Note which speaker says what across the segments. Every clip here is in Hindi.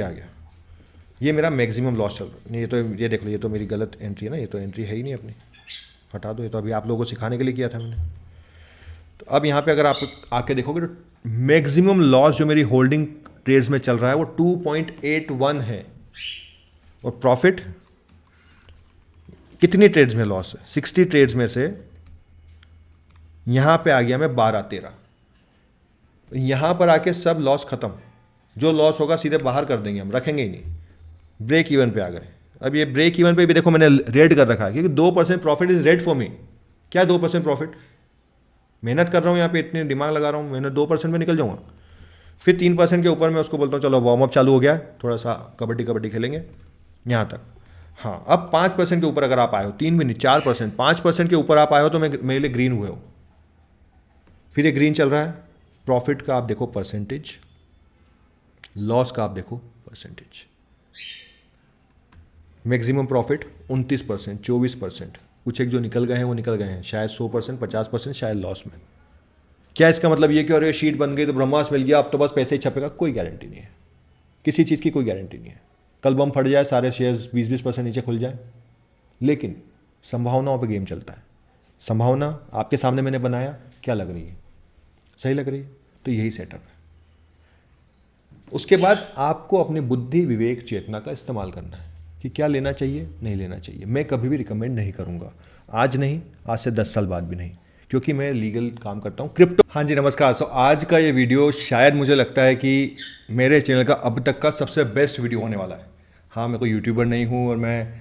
Speaker 1: आ गया। ये मेरा मैक्सिमम लॉस चल रहा है। ये देख लो, ये तो मेरी गलत एंट्री है ना, ये तो एंट्री है ही नहीं अपनी, हटा दो। ये तो अभी आप लोगों को सिखाने के लिए किया था मैंने। तो अब यहाँ पे अगर आप आके देखोगे तो मैक्सिमम लॉस जो मेरी होल्डिंग ट्रेड्स में चल रहा है वो 2.81 है, और प्रॉफिट कितनी ट्रेड्स में लॉस है? 60 ट्रेड्स में से यहाँ पे आ गया मैं 12-13। यहाँ पर आके सब लॉस खत्म। जो लॉस होगा सीधे बाहर कर देंगे, हम रखेंगे ही नहीं। ब्रेक इवन पे आ गए। अब ये ब्रेक इवन पे भी देखो मैंने रेड कर रखा है, क्योंकि 2% profit is red for me. क्या 2% प्रॉफिट? मेहनत कर रहा हूँ यहाँ पे, इतनी दिमाग लगा रहा हूँ, मैंने 2% में निकल जाऊँगा। फिर 3% के ऊपर मैं उसको बोलता हूँ चलो वार्म अप चालू हो गया है, थोड़ा सा कबड्डी कबड्डी खेलेंगे यहाँ तक। हाँ, अब 5% के ऊपर अगर आप आए हो, 3 भी नहीं 4%, 5% के ऊपर आप आए हो तो मेरे लिए ग्रीन हुए हो। फिर ये ग्रीन चल रहा है। प्रॉफिट का आप देखो परसेंटेज, लॉस का आप देखो परसेंटेज। Maximum profit 29%, 24%। कुछ एक जो निकल गए हैं वो निकल गए हैं, शायद 100%, 50% शायद लॉस में। क्या इसका मतलब ये कि अरे शीट बन गई तो ब्रह्मास्त्र मिल गया, अब तो बस पैसे ही छपेगा? कोई गारंटी नहीं है, किसी चीज़ की कोई गारंटी नहीं है। कल बम फट जाए, सारे शेयर्स 20-20% नीचे खुल जाए, लेकिन संभावनाओं पे गेम चलता है। संभावना आपके सामने मैंने बनाया, क्या लग रही है? सही लग रही है, तो यही सेटअप है। उसके बाद आपको अपनी बुद्धि, विवेक, चेतना का इस्तेमाल करना है कि क्या लेना चाहिए, नहीं लेना चाहिए। मैं कभी भी रिकमेंड नहीं करूंगा, आज नहीं, आज से 10 साल बाद भी नहीं, क्योंकि मैं लीगल काम करता हूँ क्रिप्टो। हाँ जी, नमस्कार। सो आज का ये वीडियो शायद मुझे लगता है कि मेरे चैनल का अब तक का सबसे बेस्ट वीडियो होने वाला है। हाँ, मैं कोई यूट्यूबर नहीं हूँ और मैं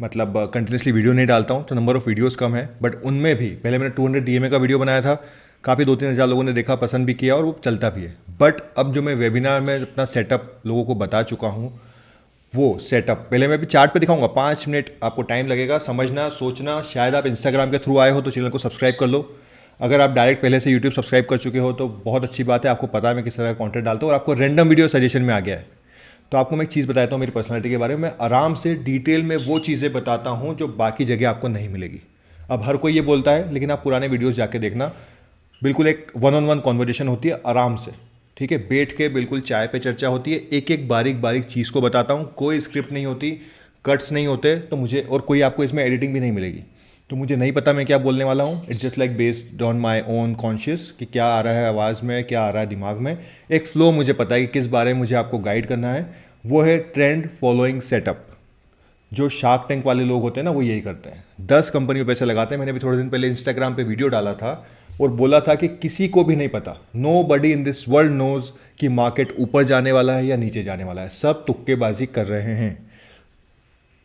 Speaker 1: मतलब कंटिन्यूसली वीडियो नहीं डालता हूँ, तो नंबर ऑफ़ वीडियोज़ कम है। बट उनमें भी पहले मैंने 200 DMA का वीडियो बनाया था, काफ़ी 2-3 हज़ार लोगों ने देखा, पसंद भी किया और वो चलता भी है। बट अब जो मैं वेबिनार में अपना सेटअप लोगों को बता चुका हूँ, वो सेटअप पहले मैं भी चार्ट पे दिखाऊंगा। 5 मिनट आपको टाइम लगेगा समझना, सोचना। शायद आप इंस्टाग्राम के थ्रू आए हो तो चैनल को सब्सक्राइब कर लो। अगर आप डायरेक्ट पहले से यूट्यूब सब्सक्राइब कर चुके हो तो बहुत अच्छी बात है, आपको पता है मैं किस तरह का कंटेंट डालता हूँ और आपको रैंडम वीडियो सजेशन में आ गया है। तो आपको मैं एक चीज़ बताता हूँ मेरी पर्सनैलिटी के बारे में। मैं आराम से डिटेल में वो चीज़ें बताता हूँ जो बाकी जगह आपको नहीं मिलेगी। अब हर कोई ये बोलता है, लेकिन आप पुराने वीडियोज़ जाके देखना, बिल्कुल एक 1-on-1 कॉन्वर्जेशन होती है आराम से, ठीक है, बैठ के बिल्कुल चाय पे चर्चा होती है। एक एक बारीक बारीक चीज़ को बताता हूँ, कोई स्क्रिप्ट नहीं होती, कट्स नहीं होते, तो मुझे और कोई आपको इसमें एडिटिंग भी नहीं मिलेगी। तो मुझे नहीं पता मैं क्या बोलने वाला हूँ, it's just like based on my own conscious कि क्या आ रहा है आवाज़ में, क्या आ रहा है दिमाग में। एक फ्लो मुझे पता है कि किस बारे में मुझे आपको गाइड करना है। वो है ट्रेंड फॉलोइंग सेटअप। जो शार्क टैंक वाले लोग होते हैं ना, वो यही करते हैं, 10 कंपनियों पैसे लगाते हैं। मैंने भी थोड़े दिन पहले इंस्टाग्राम पे वीडियो डाला था और बोला था कि किसी को भी नहीं पता, nobody in this world knows कि मार्केट ऊपर जाने वाला है या नीचे जाने वाला है। सब तुक्केबाजी कर रहे हैं।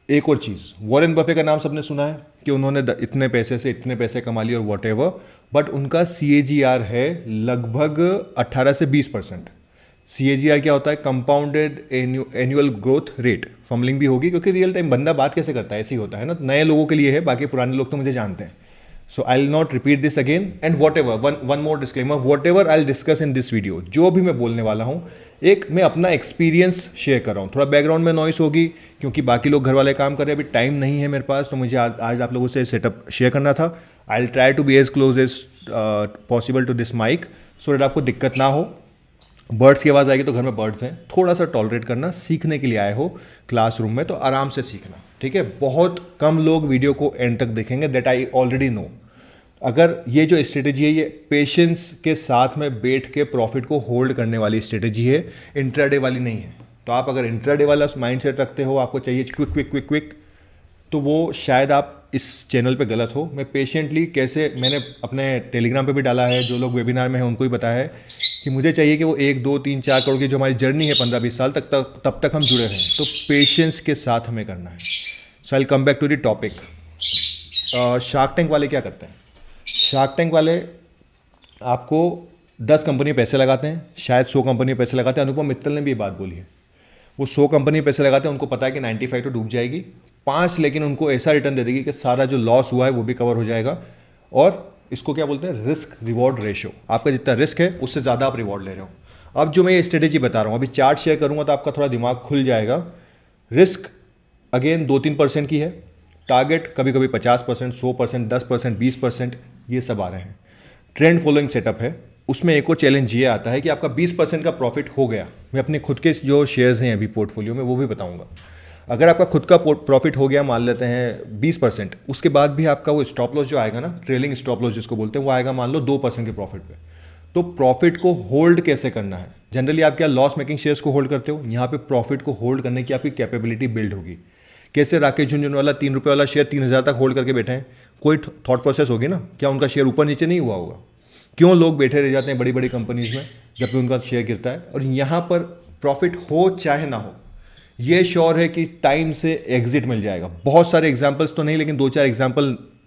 Speaker 1: एक और चीज़, वॉरेन बफे का नाम सबने सुना है कि उन्होंने इतने पैसे से इतने पैसे कमा लिए और वॉट एवर, बट उनका CAGR है लगभग 18 से 20%। CAGR क्या होता है? Compounded annual growth rate. फॉर्मलिंग भी होगी क्योंकि रियल टाइम बंदा बात कैसे करता है, ऐसे ही होता है ना। नए लोगों के लिए है, बाकी पुराने लोग तो मुझे जानते हैं। So I will not repeat this again and whatever one more disclaimer, whatever I will discuss in this video, जो भी मैं बोलने वाला हूँ, एक मैं अपना एक्सपीरियंस शेयर कर रहा हूँ। थोड़ा बैकग्राउंड में नॉइस होगी क्योंकि बाकी लोग घर वाले काम कर रहे हैं, अभी टाइम नहीं है मेरे पास, तो मुझे आज आप लोगों से सेटअप शेयर करना था। I will try to be as close as possible to this mic so that आपको दिक्कत ना हो। बर्ड्स की आवाज़ आएगी तो घर में बर्ड्स हैं, थोड़ा सा टॉलरेट करना। सीखने के लिए आए हो क्लासरूम में तो आराम से सीखना, ठीक है। बहुत कम लोग वीडियो को एंड तक देखेंगे, दैट आई ऑलरेडी नो। अगर ये जो स्ट्रेटेजी है, ये पेशेंस के साथ में बैठ के प्रॉफिट को होल्ड करने वाली स्ट्रेटेजी है, इंट्राडे वाली नहीं है। तो आप अगर इंट्राडे वाला माइंडसेट रखते हो, आपको चाहिए क्विक क्विक क्विक क्विक, तो वो शायद आप इस चैनल पे गलत हो। मैं पेशेंटली कैसे, मैंने अपने टेलीग्राम पे भी डाला है, जो लोग वेबिनार में हैं उनको ही बताया है कि मुझे चाहिए कि वो 1, 2, 3, 4 करोड़ की जो हमारी जर्नी है 15-20 साल तक, तब तक हम जुड़े रहें। तो पेशेंस के साथ हमें करना है। So I will come back to the topic. Shark Tank वाले क्या करते हैं? शार्क टैंक वाले आपको 10 कंपनी पैसे लगाते हैं, शायद 100 कंपनी पैसे लगाते हैं। अनुपम मित्तल ने भी ये बात बोली है, वो 100 कंपनी पैसे लगाते हैं, उनको पता है कि 95 तो डूब जाएगी, 5 लेकिन उनको ऐसा रिटर्न दे देगी कि सारा जो लॉस हुआ है वो भी कवर हो जाएगा। और इसको क्या बोलते हैं? Risk reward ratio. आपका जितना रिस्क है उससे ज़्यादा आप रिवॉर्ड ले रहे हो। अब जो मैं ये स्ट्रेटेजी बता रहा हूँ, अभी चार्ट शेयर करूँगा तो आपका थोड़ा दिमाग खुल जाएगा। रिस्क अगेन 2-3% की है, टारगेट कभी कभी 50%, 100%, 10%, 20%, ये सब आ रहे हैं। ट्रेंड फॉलोइंग सेटअप है, उसमें एक और चैलेंज ये आता है कि आपका 20% का प्रॉफिट हो गया। मैं अपने खुद के जो शेयर्स हैं अभी पोर्टफोलियो में वो भी बताऊंगा। अगर आपका खुद का प्रॉफिट हो गया मान लेते हैं 20%, उसके बाद भी आपका वो स्टॉप लॉस जो आएगा ना, ट्रेलिंग स्टॉप लॉस जिसको बोलते हैं, वो आएगा मान लो 2% के प्रॉफिट पे। तो प्रॉफिट को होल्ड कैसे करना है, जनरली आप क्या लॉस मेकिंग शेयर्स को होल्ड करते हो, यहाँ पे प्रॉफिट को होल्ड करने की आपकी कैपेबिलिटी बिल्ड होगी। कैसे राकेश झुंझुनवाला 3 रुपये वाला शेयर 3000 तक होल्ड करके बैठे हैं, कोई थॉट प्रोसेस होगी ना, क्या उनका शेयर ऊपर नीचे नहीं हुआ होगा? क्यों लोग बैठे रह जाते हैं बड़ी बड़ी कंपनीज में जबकि उनका शेयर गिरता है? और यहाँ पर प्रॉफिट हो चाहे ना हो, ये श्योर है कि टाइम से एग्जिट मिल जाएगा। बहुत सारे एग्जाम्पल्स तो नहीं, लेकिन 2-4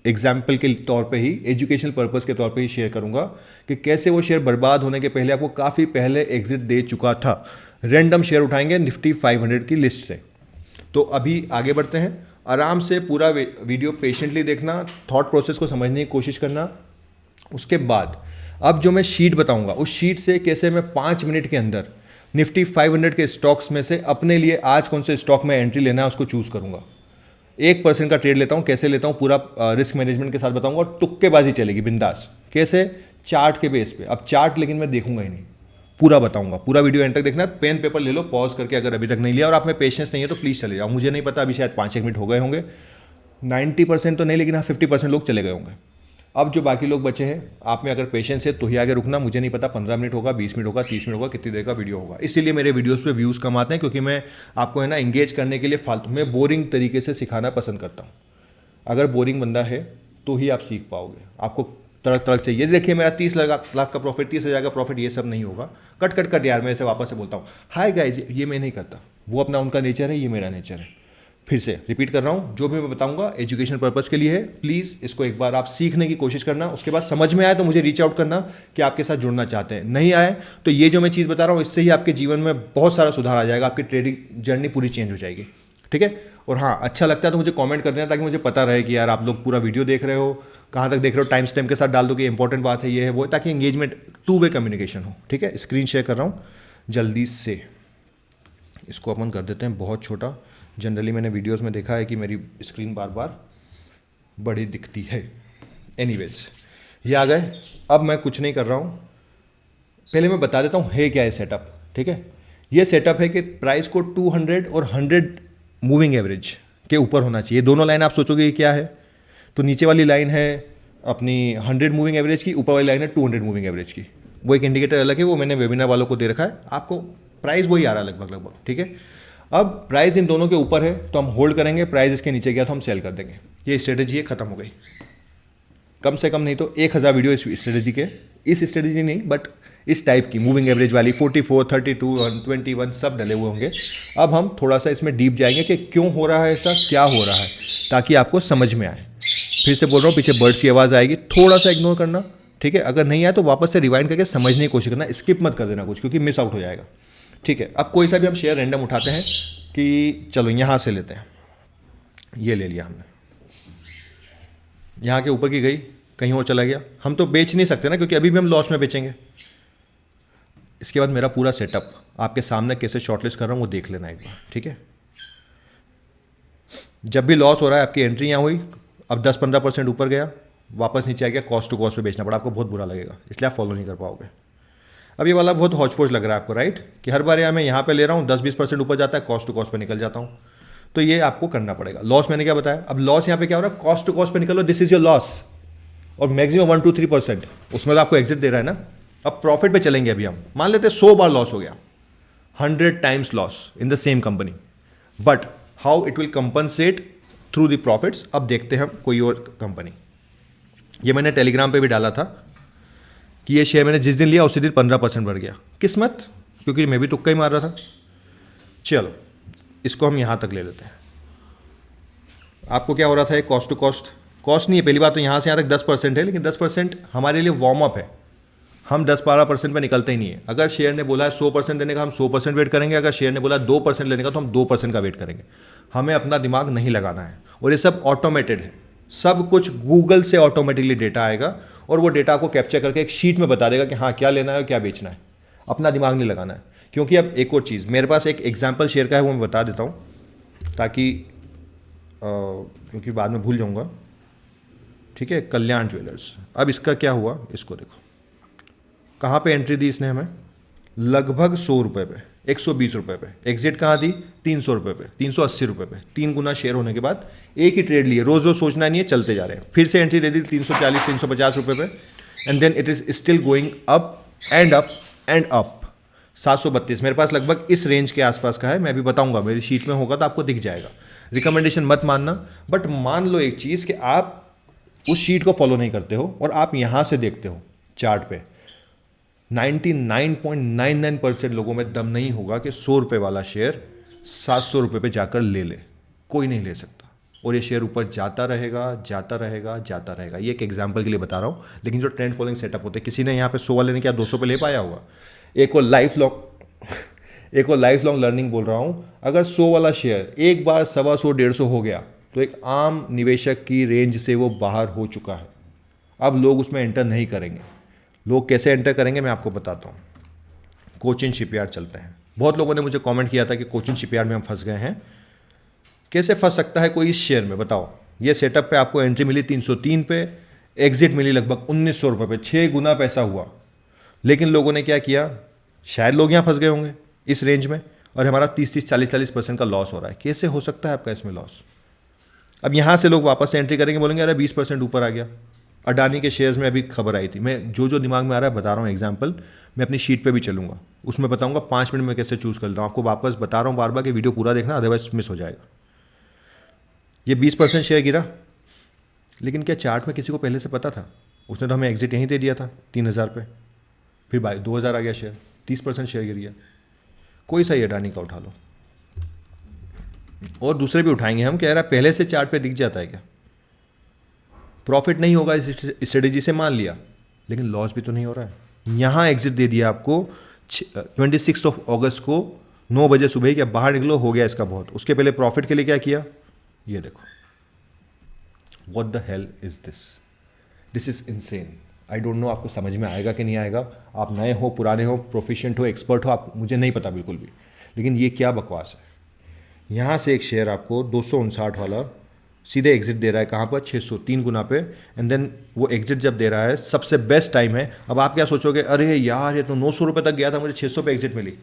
Speaker 1: एग्जाम्पल के तौर पे ही, एजुकेशनल पर्पस के तौर पे ही शेयर करूंगा कि कैसे वो शेयर बर्बाद होने के पहले आपको काफ़ी पहले एग्जिट दे चुका था। रैंडम शेयर उठाएंगे निफ्टी 500 की लिस्ट से। तो अभी आगे बढ़ते हैं, आराम से पूरा वीडियो पेशेंटली देखना, थॉट प्रोसेस को समझने की कोशिश करना। उसके बाद अब जो मैं शीट बताऊंगा, उस शीट से कैसे मैं 5 मिनट के अंदर निफ्टी 500 के स्टॉक्स में से अपने लिए आज कौन से स्टॉक में एंट्री लेना है उसको चूज करूंगा। 1% का ट्रेड लेता हूं, कैसे लेता हूं पूरा रिस्क मैनेजमेंट के साथ बताऊंगा, और तुक्केबाजी चलेगी बिंदास। कैसे? चार्ट के बेस पे। अब चार्ट लेकिन मैं देखूंगा ही नहीं, पूरा बताऊंगा। पूरा वीडियो एंड तक देखना। पेन पेपर ले लो पॉज करके, अगर अभी तक नहीं लिया और आप में पेशेंस नहीं है तो प्लीज़ चले जाओ। मुझे नहीं पता, अभी शायद 5-1 मिनट हो गए होंगे, 90% तो नहीं, लेकिन हाँ 50% लोग चले गए होंगे। अब जो बाकी लोग बचे हैं, आप में अगर पेशेंस है तो ही आगे रुकना। मुझे नहीं पता 15 मिनट होगा, 20 मिनट होगा, 30 मिनट होगा, कितनी देर का वीडियो होगा। इसीलिए मेरे वीडियोस पे व्यूज़ कम आते हैं, क्योंकि मैं आपको है ना इंगेज करने के लिए फालतू में बोरिंग तरीके से सिखाना पसंद करता हूँ। अगर बोरिंग बंदा है तो ही आप सीख पाओगे। आपको तड़क तड़क चाहिए, देखिए मेरा 30 लाख का प्रॉफिट, 30,000 का प्रॉफिट, ये सब नहीं होगा। कट कट कट यार, मैं इसे वापस से बोलता हूँ, हाय गाइज, ये मैं नहीं करता। वो अपना उनका नेचर है, ये मेरा नेचर है। फिर से रिपीट कर रहा हूँ, जो भी मैं बताऊंगा एजुकेशन पर्पस के लिए है। प्लीज़ इसको एक बार आप सीखने की कोशिश करना, उसके बाद समझ में आए तो मुझे रीच आउट करना कि आपके साथ जुड़ना चाहते हैं। नहीं आए तो ये जो मैं चीज़ बता रहा हूँ, इससे ही आपके जीवन में बहुत सारा सुधार आ जाएगा, आपकी ट्रेडिंग जर्नी पूरी चेंज हो जाएगी। ठीक है? और हाँ, अच्छा लगता है तो मुझे कमेंट कर देना, ताकि मुझे पता रहे कि यार आप लोग पूरा वीडियो देख रहे हो, कहाँ तक देख रहे हो। टाइम स्टैम्प के साथ डाल दो कि इंपॉर्टेंट बात है, ये है वो, ताकि एंगेजमेंट 2 वे कम्युनिकेशन हो। ठीक है? स्क्रीन शेयर कर रहा हूँ जल्दी से, इसको अपन कर देते हैं बहुत छोटा। जनरली मैंने वीडियोस में देखा है कि मेरी स्क्रीन बार बार बड़ी दिखती है। एनीवेज, ये आ गए। अब मैं कुछ नहीं कर रहा हूँ, पहले मैं बता देता हूँ है क्या है सेटअप। ठीक है? ये सेटअप है कि प्राइस को 200 और 100 मूविंग एवरेज के ऊपर होना चाहिए। दोनों लाइन आप सोचोगे ये क्या है, तो नीचे वाली लाइन है अपनी 100 मूविंग एवरेज की, ऊपर वाली लाइन है 200 मूविंग एवरेज की। वो एक इंडिकेटर अलग है, वो मैंने वेबिनार वालों को दे रखा है। आपको प्राइस वही आ रहा है लगभग। ठीक है? अब प्राइस इन दोनों के ऊपर है तो हम होल्ड करेंगे, प्राइस इसके नीचे गया तो हम सेल कर देंगे। ये स्ट्रेटेजी है, खत्म हो गई। कम से कम नहीं तो 1000 वीडियो इस स्ट्रेटेजी के, इस स्ट्रेटेजी नहीं बट इस टाइप की मूविंग एवरेज वाली 44, 32, 121 सब डले हुए होंगे। अब हम थोड़ा सा इसमें डीप जाएंगे कि क्यों हो रहा है ऐसा, क्या हो रहा है, ताकि आपको समझ में आए। फिर से बोल रहा हूँ, पीछे बर्ड्स की आवाज़ आएगी, थोड़ा सा इग्नोर करना। ठीक है? अगर नहीं आया तो वापस से रिवाइंड करके समझने की कोशिश करना, स्किप मत कर देना कुछ, क्योंकि मिस आउट हो जाएगा। ठीक है? अब कोई सा भी हम शेयर रैंडम उठाते हैं कि चलो यहाँ से लेते हैं, ये ले लिया हमने, यहाँ के ऊपर की गई, कहीं और चला गया। हम तो बेच नहीं सकते ना, क्योंकि अभी भी हम लॉस में बेचेंगे। इसके बाद मेरा पूरा सेटअप आपके सामने कैसे शॉर्टलिस्ट कर रहा हूँ वो देख लेना एक बार। ठीक है? जब भी लॉस हो रहा है, आपकी एंट्री यहाँ हुई, अब 10-15% ऊपर गया, वापस नीचे आ गया, कॉस्ट टू कॉस्ट पे बेचना पड़ा, आपको बहुत बुरा लगेगा, इसलिए आप फॉलो नहीं कर पाओगे। अब ये वाला बहुत हौच पौच लग रहा है आपको, राइट? कि हर बार यहाँ मैं यहाँ पे ले रहा हूँ, 10-20% ऊपर जाता है, कॉस्ट टू कॉस्ट पे निकल जाता हूँ। तो ये आपको करना पड़ेगा। लॉस मैंने क्या बताया, अब लॉस यहाँ पे क्या हो रहा है, कॉस्ट टू कॉस्ट पे निकलो, दिस इज योर लॉस, और मैक्सिमम 1-3%, उसमें तो आपको एग्जिट दे रहा है ना। अब प्रॉफिट पे चलेंगे। अभी हम मान लेते हैं 100 बार लॉस हो गया, 100 times loss in the same company, but how it will compensate through the profits. अब देखते हैं हम कोई और कंपनी। ये मैंने टेलीग्राम पे भी डाला था कि ये शेयर मैंने जिस दिन लिया उसी दिन 15% बढ़ गया। किस्मत, क्योंकि मैं भी तुक्का ही मार रहा था। चलो इसको हम यहाँ तक ले लेते हैं। आपको क्या हो रहा था, ये कॉस्ट टू कॉस्ट नहीं है। पहली बात तो यहाँ से यहाँ तक 10% है, लेकिन 10% हमारे लिए वार्म अप है। हम 10-12% पे निकलते ही नहीं है। अगर शेयर ने बोला है 100% देने का, हम 100% वेट करेंगे। अगर शेयर ने बोला 2% लेने का, तो हम 2% का वेट करेंगे। हमें अपना दिमाग नहीं लगाना है, और ये सब ऑटोमेटेड है। सब कुछ गूगल से ऑटोमेटिकली डेटा आएगा, और वो डेटा आपको कैप्चर करके एक शीट में बता देगा कि हाँ क्या लेना है और क्या बेचना है। अपना दिमाग नहीं लगाना है। क्योंकि अब एक और चीज़, मेरे पास एक एग्जाम्पल शेयर का है, वो मैं बता देता हूँ, ताकि क्योंकि बाद में भूल जाऊँगा। ठीक है? कल्याण ज्वेलर्स। अब इसका क्या हुआ, इसको देखो, कहाँ पे एंट्री दी इसने हमें, लगभग 100 रुपये पे। 120 रुपये पे, एग्जिट कहाँ थी 300 रुपये पे, 380 रुपये पे, 3 गुना शेयर होने के बाद एक ही ट्रेड लिए, रोज रोज सोचना नहीं है, चलते जा रहे हैं, फिर से एंट्री दे दी 340 350 रुपये पे, and then it is still going up and up and up. 732 मेरे पास लगभग इस रेंज के आसपास का है, मैं अभी बताऊंगा, मेरी शीट में होगा तो आपको दिख जाएगा। रिकमेंडेशन मत मानना, बट मान लो एक चीज़ कि आप उस शीट को फॉलो नहीं करते हो और आप यहाँ से देखते हो चार्ट पे, 99.99% लोगों में दम नहीं होगा कि 100 रुपये वाला शेयर 700 रुपये पे जाकर ले ले, कोई नहीं ले सकता। और ये शेयर ऊपर जाता रहेगा जाता रहेगा जाता रहेगा। ये एक एग्जांपल के लिए बता रहा हूँ, लेकिन जो ट्रेंड फॉलोइंग सेटअप होते हैं, किसी ने यहाँ पे 100 वाले ने क्या 200 पे ले पाया होगा। एक और लाइफ लॉन्ग लर्निंग बोल रहा हूँ, अगर 100 वाला शेयर एक बार 125 150 हो गया तो एक आम निवेशक की रेंज से वो बाहर हो चुका है। अब लोग उसमें एंटर नहीं करेंगे। लोग कैसे एंटर करेंगे मैं आपको बताता हूँ। कोचिन शिपयार्ड चलते हैं। बहुत लोगों ने मुझे कमेंट किया था कि कोचिन शिपयार्ड में हम फंस गए हैं। कैसे फंस सकता है कोई इस शेयर में, बताओ। ये सेटअप पे आपको एंट्री मिली 303 पे, एग्जिट मिली लगभग 1900 रुपये पे, 6 गुना पैसा हुआ। लेकिन लोगों ने क्या किया, शायद लोग यहाँ फंस गए होंगे इस रेंज में, और हमारा 30-30 40-40% का लॉस हो रहा है। कैसे हो सकता है आपका इसमें लॉस। अब यहाँ से लोग वापस से एंट्री करेंगे, बोलेंगे अरे 20% ऊपर आ गया। अडानी के शेयर्स में अभी खबर आई थी, मैं जो दिमाग में आ रहा है बता रहा हूँ एग्जाम्पल। मैं अपनी शीट पे भी चलूँगा, उसमें बताऊँगा 5 मिनट में कैसे चूज़ कर रहा हूँ। आपको वापस बता रहा हूँ बार बार कि वीडियो पूरा देखना, अदरवाइज मिस हो जाएगा। ये 20% शेयर गिरा, लेकिन क्या चार्ट में किसी को पहले से पता था? उसने तो हमें एग्जिट यहीं दे दिया था 3000 पे, फिर 2000 आ गया शेयर, 30% शेयर गिर गया। कोई सा ही अडानी का उठा लो, और दूसरे भी उठाएंगे हम। कह रहा पहले से चार्ट पे दिख जाता है क्या? प्रॉफिट नहीं होगा इस स्ट्रेटेजी से, मान लिया, लेकिन लॉस भी तो नहीं हो रहा है। यहाँ एग्जिट दे दिया आपको 26 अगस्त को 9 बजे सुबह, क्या बाहर निकलो, हो गया इसका बहुत। उसके पहले प्रॉफिट के लिए क्या किया, ये देखो। What the hell is this is insane. I don't know आपको समझ में आएगा कि नहीं आएगा। आप नए हो, पुराने हो, प्रोफिशिएंट हो, एक्सपर्ट हो, आप, मुझे नहीं पता बिल्कुल भी, लेकिन ये क्या बकवास है। यहाँ से एक शेयर आपको 259 वाला सीधे एग्जिट दे रहा है, कहाँ पर 603 गुना पे, एंड देन वो एग्जिट जब दे रहा है, सबसे बेस्ट टाइम है। अब आप क्या सोचोगे, अरे यार ये तो 900 रुपये तक गया था, मुझे 600 पे एग्जिट मिली।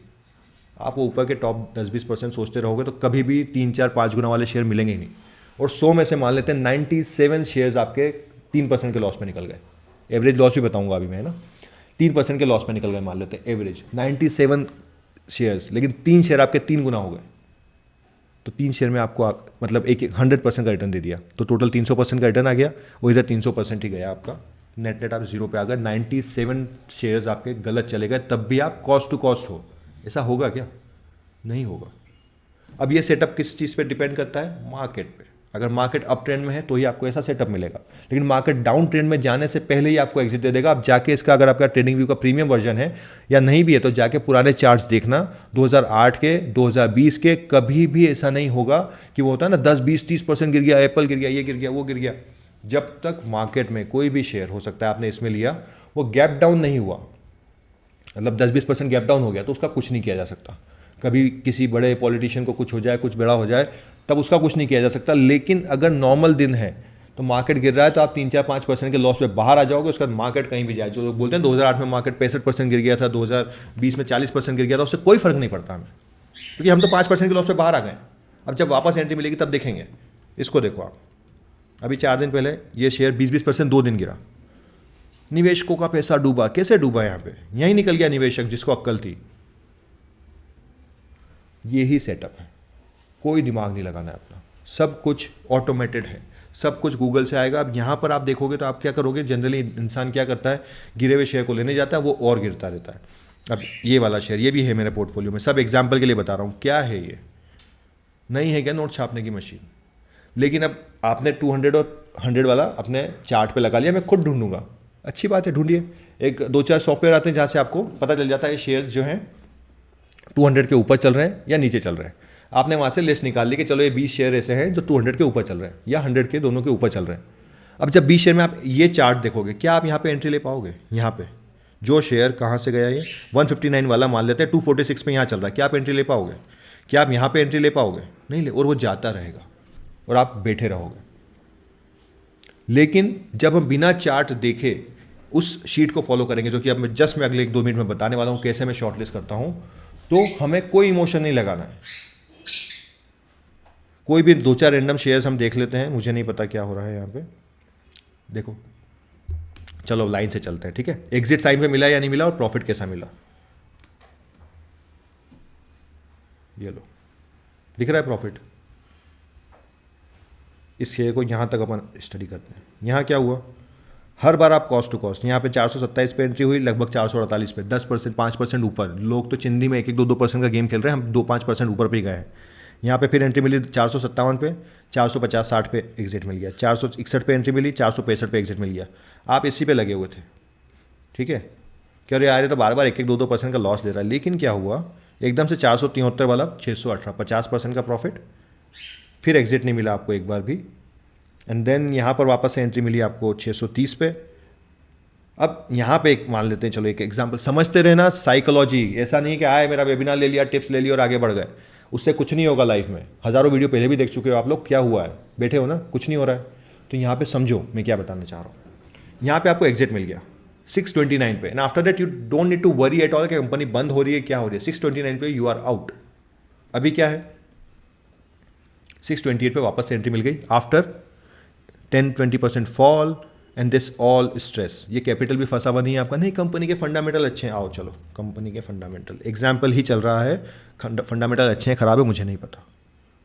Speaker 1: आप वो ऊपर के टॉप 10-20% सोचते रहोगे तो कभी भी 3-4-5 गुना वाले शेयर मिलेंगे ही नहीं। और 100 में से मान लेते हैं 97 शेयर्स आपके 3% के लॉस में निकल गए। एवरेज लॉस भी बताऊंगा अभी मैं, है ना। 3% के लॉस में निकल गए, मान लेते हैं एवरेज 97 शेयर्स, लेकिन 3 शेयर आपके 3 गुना हो गए। तो 3 शेयर में आपको मतलब 100% का रिटर्न दे दिया, तो टोटल 300% का रिटर्न आ गया। वो इधर 300% ही गया आपका, नेट आप जीरो पे आ गए। 97 शेयर्स आपके गलत चले गए, तब भी आप कॉस्ट टू कॉस्ट हो। ऐसा होगा क्या? नहीं होगा। अब ये सेटअप किस चीज़ पे डिपेंड करता है? मार्केट पे। अगर मार्केट अप ट्रेंड में है तो ही आपको ऐसा सेटअप मिलेगा, लेकिन मार्केट डाउन ट्रेंड में जाने से पहले ही आपको एग्जिट दे देगा। आप जाके इसका, अगर आपका ट्रेडिंग व्यू का प्रीमियम वर्जन है या नहीं भी है, तो जाके पुराने चार्ट्स देखना 2008 के, 2020 के। कभी भी ऐसा नहीं होगा कि वो होता है ना 10-20-30% गिर गया, एप्पल गिर गया, ये गिर गया, वो गिर गया। जब तक मार्केट में कोई भी शेयर, हो सकता है आपने इसमें लिया, वो गैप डाउन नहीं हुआ, मतलब 10-20% गैप डाउन हो गया, तो उसका कुछ नहीं किया जा सकता। कभी किसी बड़े पॉलिटिशियन को कुछ हो जाए, कुछ बड़ा हो जाए, तब उसका कुछ नहीं किया जा सकता। लेकिन अगर नॉर्मल दिन है तो मार्केट गिर रहा है, तो आप 3-4-5% के लॉस पे बाहर आ जाओगे। उसका मार्केट कहीं भी जाए, जो लोग बोलते हैं 2008 में मार्केट 65% गिर गया था, 2020 में 40% गिर गया था, उससे कोई फर्क नहीं पड़ता हमें, क्योंकि हम तो 5% के लॉस पे बाहर आ गए। अब जब वापस एंट्री मिलेगी तब देखेंगे। इसको देखो आप, अभी 4 दिन पहले ये शेयर 20% 2 दिन गिरा। निवेशकों का पैसा डूबा। कैसे डूबा? यहाँ पे यहीं निकल गया निवेशक जिसको अक्ल थी। यही सेटअप है, कोई दिमाग नहीं लगाना है अपना, सब कुछ ऑटोमेटेड है, सब कुछ गूगल से आएगा। अब यहाँ पर आप देखोगे तो आप क्या करोगे, जनरली इंसान क्या करता है, गिरे हुए शेयर को लेने जाता है, वो और गिरता रहता है। अब ये वाला शेयर, ये भी है मेरे पोर्टफोलियो में, सब एग्जाम्पल के लिए बता रहा हूँ। क्या है ये? नहीं है क्या नोट छापने की मशीन? लेकिन अब आपने 200 और 100 वाला अपने चार्ट पे लगा लिया। मैं खुद ढूंढूंगा, अच्छी बात है, ढूंढिए। एक 2-4 सॉफ्टवेयर आते हैं जहाँ से आपको पता चल जाता है शेयर्स जो हैं 200 के ऊपर चल रहे हैं या नीचे चल रहे हैं। आपने वहाँ से लिस्ट निकाल ली कि चलो ये 20 शेयर ऐसे हैं जो 200 के ऊपर चल रहे हैं या 100 के, दोनों के ऊपर चल रहे हैं। अब जब 20 शेयर में आप ये चार्ट देखोगे, क्या आप यहाँ पे एंट्री ले पाओगे? यहाँ पे जो शेयर कहाँ से गया, ये 159 वाला मान लेते हैं, 246 पे यहाँ चल रहा है, क्या आप एंट्री ले पाओगे? क्या आप यहाँ पे एंट्री ले पाओगे? नहीं ले, और वो जाता रहेगा और आप बैठे रहोगे। लेकिन जब हम बिना चार्ट देखे उस शीट को फॉलो करेंगे, जो कि अब मैं अगले 1-2 मिनट में बताने वाला हूँ कैसे मैं शॉर्टलिस्ट करता हूँ, तो हमें कोई इमोशन नहीं लगाना है। कोई भी 2-4 रैंडम शेयर्स हम देख लेते हैं, मुझे नहीं पता क्या हो रहा है यहाँ पे, देखो चलो लाइन से चलते हैं, ठीक है। एग्जिट साइन पे मिला या नहीं मिला और प्रॉफिट कैसा मिला, ये लो दिख रहा है प्रॉफिट। इस शेयर को यहाँ तक अपन स्टडी करते हैं। यहाँ क्या हुआ, हर बार आप कॉस्ट टू कॉस्ट, यहाँ पे 427 पे एंट्री हुई, लगभग 448 पे, 10% 5% ऊपर। लोग तो चिंदी में 1-1 2-2% का गेम खेल रहे हैं, हम 2-5% ऊपर पे ही गए हैं। यहाँ पे फिर एंट्री मिली 457 पे, 450-60 पे एग्जिट मिल गया, 461 पे एंट्री मिली, 465 पे एग्जिट मिल गया। आप इसी पे लगे हुए थे, ठीक है। क्या यार ये तो बार बार 1-1 2-2% का लॉस दे रहा है, लेकिन क्या हुआ एकदम से 473 वाला 618, 50% का प्रॉफिट, फिर एग्जिट नहीं मिला आपको एक बार भी। एंड देन यहाँ पर वापस से एंट्री मिली आपको 630 पे। अब यहाँ पे एक मान लेते हैं, चलो एक एग्जांपल, समझते रहना साइकोलॉजी। ऐसा नहीं कि आए मेरा वेबिनार ले लिया, टिप्स ले लिया और आगे बढ़ गए, उससे कुछ नहीं होगा लाइफ में। हज़ारों वीडियो पहले भी देख चुके हो आप लोग, क्या हुआ है, बैठे हो ना, कुछ नहीं हो रहा है। तो यहाँ पे समझो मैं क्या बताना चाह रहा हूँ। यहाँ पे आपको एग्जिट मिल गया 629 पे, and after that you don't need to worry at all कि कंपनी बंद हो रही है, क्या हो रही है। 629 पे यू आर आउट। अभी क्या है, 628 पे वापस से एंट्री मिल गई after 10-20% fall and this all stress. ये कैपिटल भी फंसा हुआ नहीं है आपका, नहीं कंपनी के फंडामेंटल अच्छे हैं। आओ चलो कंपनी के फंडामेंटल एग्जाम्पल ही चल रहा है, फंडामेंटल अच्छे हैं खराब है मुझे नहीं पता,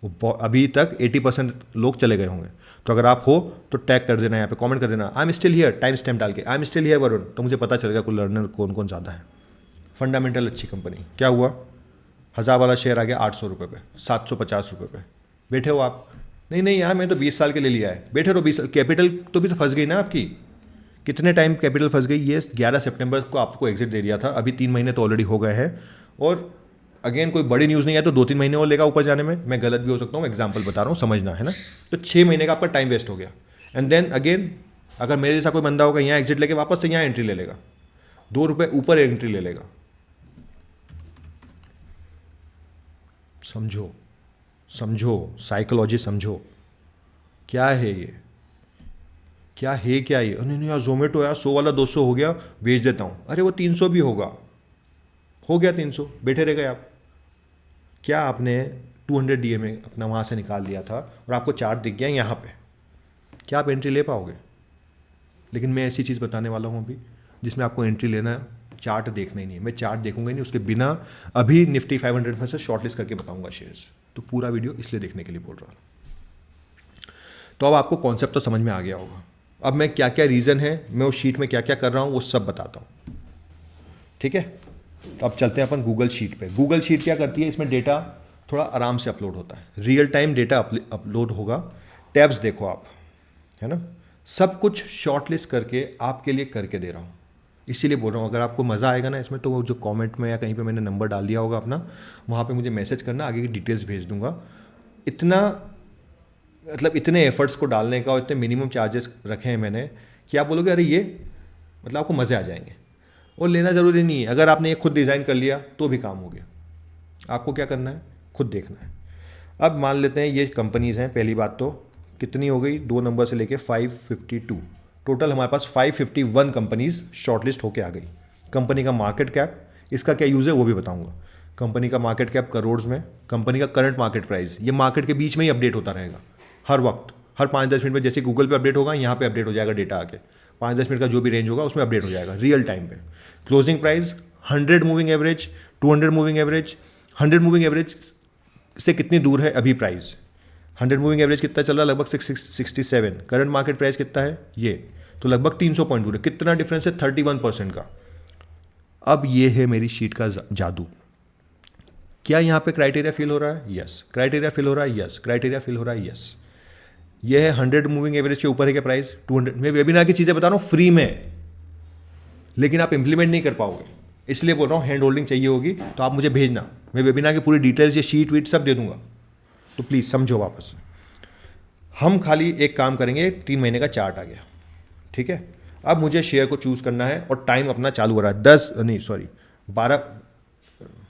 Speaker 1: वो अभी तक 80% लोग चले गए होंगे। तो अगर आप हो तो टैग कर देना, यहाँ पे कमेंट कर देना I am still here, time stamp डाल के I am still here Varun, तो मुझे पता चलेगा कुल लर्नर कौन कौन ज़्यादा है। फंडामेंटल अच्छी कंपनी। क्या हुआ, 1000 वाला शेयर आ गया 800 रुपये पे, 750 रुपये पे। बैठे हो आप, नहीं नहीं यार मैं तो 20 साल के लिए लिया है, बैठे रहो 20 साल। कैपिटल तो भी तो फंस गई ना आपकी, कितने टाइम कैपिटल फंस गई। ये 11 सितंबर को आपको एग्जिट दे दिया था, अभी 3 महीने तो ऑलरेडी हो गए हैं। और अगेन कोई बड़ी न्यूज़ नहीं है तो 2-3 महीने और लेगा ऊपर जाने में, मैं गलत भी हो सकता हूँ, एग्जाम्पल बता रहा हूँ, समझना है ना। तो 6 महीने का आपका टाइम वेस्ट हो गया। एंड देन अगेन अगर मेरे जैसा कोई बंदा होगा यहाँ एग्जिट लेके वापस से यहाँ एंट्री ले लेगा, 2 रुपये ऊपर एंट्री ले लेगा। समझो समझो साइकोलॉजी समझो, क्या है ये, क्या है क्या ये। नहीं नहीं यार जोमेटो यार 100 वाला 200 हो गया, बेच देता हूँ। अरे वो 300 भी होगा, हो गया 300, बैठे रह गए आप। क्या आपने 200 DMA अपना वहाँ से निकाल लिया था और आपको चार्ट दिख गया यहाँ पे, क्या आप एंट्री ले पाओगे। लेकिन मैं ऐसी चीज़ बताने वाला हूँ अभी जिसमें आपको एंट्री लेना, चार्ट देखना ही नहीं है। मैं चार्ट देखूंगा ही नहीं, उसके बिना अभी निफ्टी 500 में से शॉर्टलिस्ट करके बताऊंगा शेयर्स। तो पूरा वीडियो इसलिए देखने के लिए बोल रहा हूँ। तो अब आपको कॉन्सेप्ट तो समझ में आ गया होगा। अब मैं क्या क्या रीज़न है, मैं उस शीट में क्या क्या कर रहा हूँ वो सब बताता हूँ, ठीक है। तो अब चलते हैं अपन गूगल शीट पे। गूगल शीट क्या करती है, इसमें डेटा थोड़ा आराम से अपलोड होता है, रियल टाइम डेटा अपलोड होगा। टैब्स देखो आप, है ना, सब कुछ शॉर्टलिस्ट करके आपके लिए करके दे रहा हूँ, इसीलिए बोल रहा हूँ। अगर आपको मज़ा आएगा ना इसमें, तो वो जो कमेंट में या कहीं पे मैंने नंबर डाल दिया होगा अपना, वहाँ पे मुझे मैसेज करना, आगे की डिटेल्स भेज दूंगा। इतना मतलब इतने एफर्ट्स को डालने का और इतने मिनिमम चार्जेस रखे हैं मैंने कि आप बोलोगे अरे ये मतलब आपको मज़े आ जाएंगे। और लेना ज़रूरी नहीं है, अगर आपने ये खुद डिज़ाइन कर लिया तो भी काम हो गया। आपको क्या करना है, खुद देखना है। अब मान लेते हैं ये कंपनीज़ हैं, पहली बात तो कितनी हो गई, 2 नंबर से लेके 552, टोटल हमारे पास 551 कंपनीज शॉर्टलिस्ट होके आ गई। कंपनी का मार्केट कैप, इसका क्या यूज़ है वो भी बताऊंगा। कंपनी का मार्केट कैप करोड़ में, कंपनी का करंट मार्केट प्राइस, ये मार्केट के बीच में ही अपडेट होता रहेगा हर वक्त, हर 5-10 मिनट में। जैसे गूगल पे अपडेट होगा, यहाँ पे अपडेट हो जाएगा डेटा आके, 5-10 मिनट का जो भी रेंज होगा उसमें अपडेट हो जाएगा रियल टाइम पे। Closing price, 100 moving average, 200 moving average, 100 moving average से कितनी दूर है अभी प्राइस, 100 मूविंग एवरेज कितना चल रहा है, लगभग 667। करंट मार्केट प्राइस कितना है ये, तो लगभग 300 पॉइंट दूर है। कितना डिफरेंस है, 31% का। अब ये है मेरी शीट का जादू। क्या यहाँ पे क्राइटेरिया फिल हो रहा है, यस। क्राइटेरिया फिल हो रहा है, यस। क्राइटेरिया फिल हो रहा है, यस। ये है 100 मूविंग एवरेज के ऊपर है क्या प्राइस, 200। मैं वेबिनार की चीज़ें बता रहा हूँ फ्री में, लेकिन आप इंप्लीमेंट नहीं कर पाओगे, इसलिए बोल रहा हूँ। हैंड होल्डिंग चाहिए होगी तो आप मुझे भेजना, मैं वेबिनार की पूरी डिटेल्स, ये शीट वीट सब दे दूंगा। तो प्लीज़ समझो वापस। हम खाली एक काम करेंगे, 3 महीने का चार्ट आ गया, ठीक है। अब मुझे शेयर को चूज़ करना है और टाइम अपना चालू हो रहा है 12,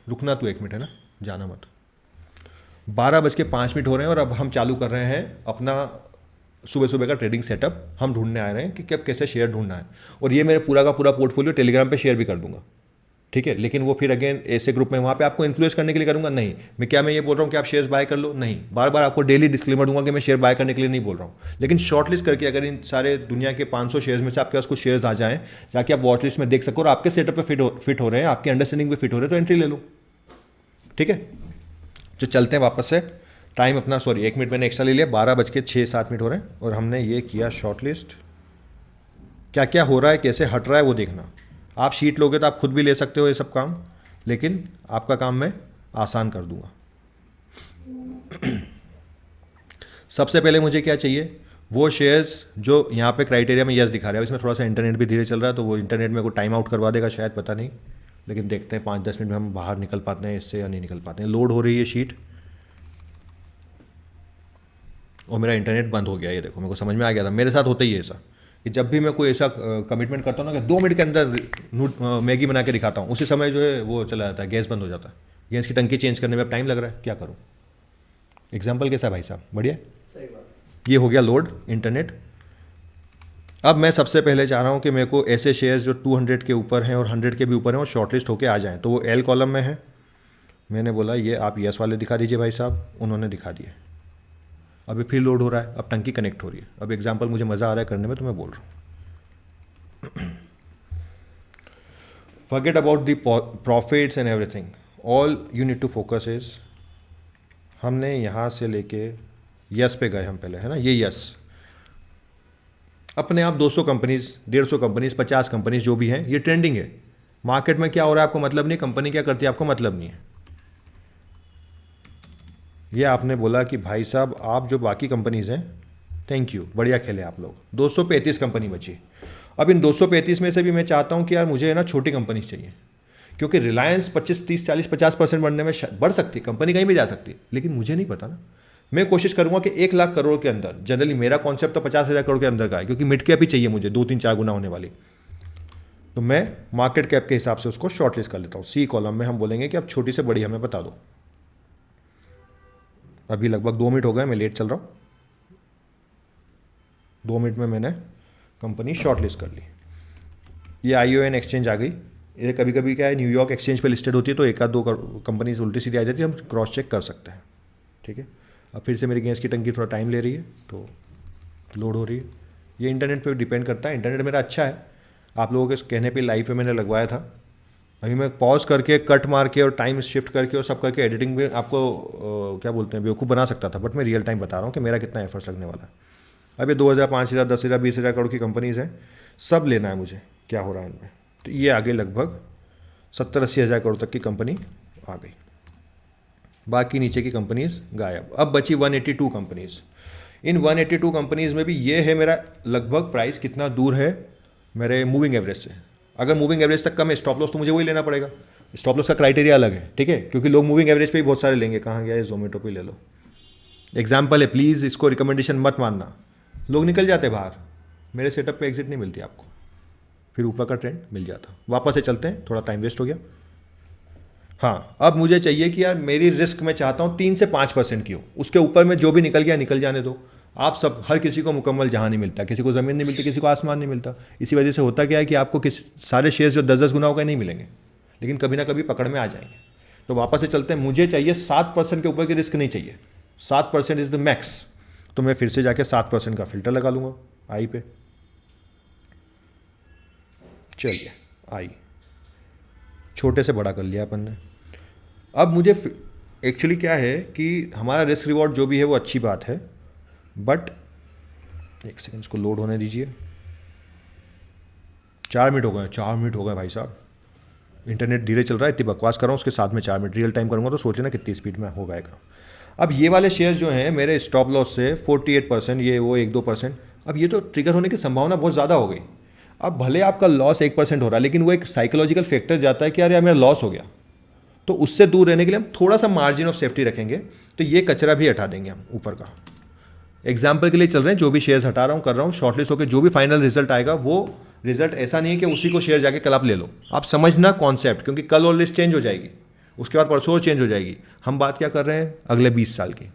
Speaker 1: रुकना तो 1 मिनट है ना, जाना मत। 12:05 हो रहे हैं और अब हम चालू कर रहे हैं अपना सुबह सुबह का ट्रेडिंग सेटअप। हम ढूंढने आ रहे हैं कि कब कैसे शेयर ढूंढना है। और ये मेरे पूरा का पूरा पोर्टफोलियो टेलीग्राम पे शेयर भी कर दूंगा, ठीक है, लेकिन वो फिर अगेन ऐसे ग्रुप में वहाँ पे आपको इन्फ्लुएंस करने के लिए करूँगा नहीं। मैं ये बोल रहा हूँ कि आप शेयर्स बाय कर लो, नहीं, बार बार आपको डेली डिस्क्लेमर दूंगा कि मैं शेयर बाय करने के लिए नहीं बोल रहा हूँ। लेकिन शॉर्ट लिस्ट करके अगर इन सारे दुनिया के 500 शेयर्स में से आपके पास कुछ शेयर्स आ जाएँ, जाके आप वॉच लिस्ट में देख सको और आपके सेटअप पे फिट हो रहे हैं, आपकी अंडरस्टैंडिंग पे फिट हो रहे हैं, तो एंट्री ले लो। ठीक है, तो चलते हैं वापस से। टाइम अपना 1 मिनट मैंने एक्स्ट्रा ले लिया, 12:06-7 हो रहे हैं और हमने ये किया शॉर्ट लिस्ट। क्या क्या हो रहा है, कैसे हट रहा है वो देखना। आप शीट लोगे तो आप खुद भी ले सकते हो ये सब काम, लेकिन आपका काम मैं आसान कर दूंगा। सबसे पहले मुझे क्या चाहिए, वो शेयर्स जो यहाँ पे क्राइटेरिया में यस दिखा रहा है। इसमें थोड़ा सा इंटरनेट भी धीरे चल रहा है, तो वो इंटरनेट में को टाइम आउट करवा देगा शायद, पता नहीं, लेकिन देखते हैं 5-10 मिनट में हम बाहर निकल पाते हैं इससे या नहीं निकल पाते हैं। लोड हो रही है शीट और मेरा इंटरनेट बंद हो गया। ये देखो, मेरे को समझ में आ गया था, मेरे साथ होता ही है ऐसा कि जब भी मैं कोई ऐसा कमिटमेंट करता हूँ ना कि 2 मिनट के अंदर मैगी बना के दिखाता हूँ, उसी समय जो है वो चला जाता है, गैस बंद हो जाता है। गैस की टंकी चेंज करने में अब टाइम लग रहा है, क्या करूँ। एग्जाम्पल कैसा है भाई साहब, बढ़िया।
Speaker 2: सही बात।
Speaker 1: ये हो गया लोड इंटरनेट। अब मैं सबसे पहले चाह रहा हूँ कि मेरे को ऐसे शेयर्स जो 200 के ऊपर हैं और 100 के भी ऊपर हैं वो शॉर्टलिस्ट होके आ जाएँ। तो वो एल कॉलम में है। मैंने बोला ये आप यस वाले दिखा दीजिए भाई साहब, उन्होंने दिखा दिए। अभी फिर लोड हो रहा है, अब टंकी कनेक्ट हो रही है। अब एग्जाम्पल मुझे मज़ा आ रहा है करने में, तो मैं बोल रहा हूँ। Forget about the profits and everything, all you need to focus is, हमने यहाँ से लेके यस पे गए हम पहले, है ना, ये यस। अपने आप 200 कंपनीज, 150 कंपनीज, 50 कंपनीज जो भी हैं, ये ट्रेंडिंग है। मार्केट में क्या हो रहा है आपको मतलब नहीं, कंपनी क्या करती है आपको मतलब नहीं है। ये आपने बोला कि भाई साहब आप जो बाकी कंपनीज हैं, थैंक यू, बढ़िया खेले आप लोग। 235 कंपनी बची। अब इन 235 में से भी मैं चाहता हूँ कि यार मुझे है ना छोटी कंपनीज चाहिए, क्योंकि रिलायंस 25, 30, 40, 50% बढ़ने में बढ़ सकती है, कंपनी कहीं भी जा सकती है, लेकिन मुझे नहीं पता ना। मैं कोशिश करूंगा कि 1 लाख करोड़ के अंदर, जनरली मेरा कॉन्सेप्ट तो 50,000 करोड़ के अंदर का है, क्योंकि मिड कैप ही चाहिए मुझे 2-3-4 गुना होने वाली। तो मैं मार्केट कैप के हिसाब से उसको शॉर्टलिस्ट कर लेता हूँ। सी कॉलम में हम बोलेंगे कि अब छोटी से बड़ी हमें बता दो। अभी लगभग 2 मिनट हो गए, मैं लेट चल रहा हूँ। 2 मिनट में मैंने कंपनी शॉर्टलिस्ट कर ली। ये ION एक्सचेंज आ गई। ये कभी कभी क्या है, न्यूयॉर्क एक्सचेंज पे लिस्टेड होती है, तो 1-2 कंपनीज उल्टी सीधी आ जाती है, हम क्रॉस चेक कर सकते हैं। ठीक है, अब फिर से मेरी गैस की टंकी थोड़ा टाइम ले रही है, तो लोड हो रही है। ये इंटरनेट पे डिपेंड करता है। इंटरनेट मेरा अच्छा है, आप लोगों के कहने पे लाइव पे मैंने लगवाया था। अभी मैं पॉज करके, कट मार के और टाइम शिफ्ट करके और सब करके एडिटिंग में आपको क्या बोलते हैं बेवकूफ़ बना सकता था, बट मैं रियल टाइम बता रहा हूँ कि मेरा कितना एफर्ट्स लगने वाला है। अब ये 2,000, 5,000, 10,000, 20,000 करोड़ की कंपनीज़ हैं, सब लेना है मुझे क्या हो रहा है इनमें। तो ये आगे लगभग 70-80 हज़ार करोड़ तक की कंपनी आ गई। बाकी नीचे की कंपनीज गायब। अब बची 182 कंपनीज। इन 182 कंपनीज में भी ये है मेरा लगभग प्राइस कितना दूर है मेरे मूविंग एवरेज से। अगर मूविंग एवरेज तक कम है, स्टॉप लॉस तो मुझे वही लेना पड़ेगा। स्टॉप लॉस का क्राइटेरिया अलग है, ठीक है, क्योंकि लोग मूविंग एवरेज पे ही बहुत सारे लेंगे। कहाँ गया है, जोमेटो पे ले लो, एग्जाम्पल है, प्लीज़ इसको रिकमेंडेशन मत मानना। लोग निकल जाते बाहर, मेरे सेटअप पे एग्जिट नहीं मिलती आपको, फिर ऊपर का ट्रेंड मिल जाता। वापस से चलते हैं, थोड़ा टाइम वेस्ट हो गया। हाँ, अब मुझे चाहिए कि यार मेरी रिस्क मैं चाहता हूँ 3 से 5% की हो, उसके ऊपर में जो भी निकल गया निकल जाने दो। आप सब, हर किसी को मुकम्मल जहाँ नहीं मिलता, किसी को ज़मीन नहीं मिलती, किसी को आसमान नहीं मिलता। इसी वजह से होता क्या है कि आपको सारे शेयर्स जो 10-10 गुना हो गए नहीं मिलेंगे, लेकिन कभी ना कभी पकड़ में आ जाएंगे। तो वापस से चलते हैं, मुझे चाहिए 7% के ऊपर की रिस्क नहीं चाहिए, 7% इज़ द मैक्स। तो मैं फिर से जाके 7% का फिल्टर लगा लूँगा आई पे। चलिए, आई छोटे से बड़ा कर लिया अपन ने। अब मुझे एक्चुअली क्या है कि हमारा रिस्क रिवॉर्ड जो भी है वो अच्छी बात है, बट एक सेकंड इसको लोड होने दीजिए। 4 मिनट हो गए, 4 मिनट हो गए भाई साहब। इंटरनेट धीरे चल रहा है, इतनी बकवास कर रहा हूँ, उसके साथ में 4 मिनट रियल टाइम करूँगा तो सोच लेना कितनी स्पीड में हो गएगा। अब ये वाले शेयर्स जो हैं मेरे स्टॉप लॉस से 48%, ये वो 1-2%। अब ये तो ट्रिगर होने की संभावना बहुत ज़्यादा हो गई। अब भले आपका लॉस 1% हो रहा है, लेकिन वो एक साइकोलॉजिकल फैक्टर जाता है कि यार मेरा लॉस हो गया। तो उससे दूर रहने के लिए हम थोड़ा सा मार्जिन ऑफ सेफ्टी रखेंगे। तो ये कचरा भी हटा देंगे हम ऊपर का। एग्जाम्पल के लिए चल रहे हैं, जो भी शेयर्स हटा रहा हूँ कर रहा हूँ शॉर्टलिस्ट होकर, जो भी फाइनल रिजल्ट आएगा वो रिजल्ट ऐसा नहीं है कि उसी को शेयर जाके कल आप ले लो। आप समझना कॉन्सेप्ट, क्योंकि कल और लिस्ट चेंज हो जाएगी, उसके बाद परसों चेंज हो जाएगी। हम बात क्या कर रहे हैं, अगले 20 साल की।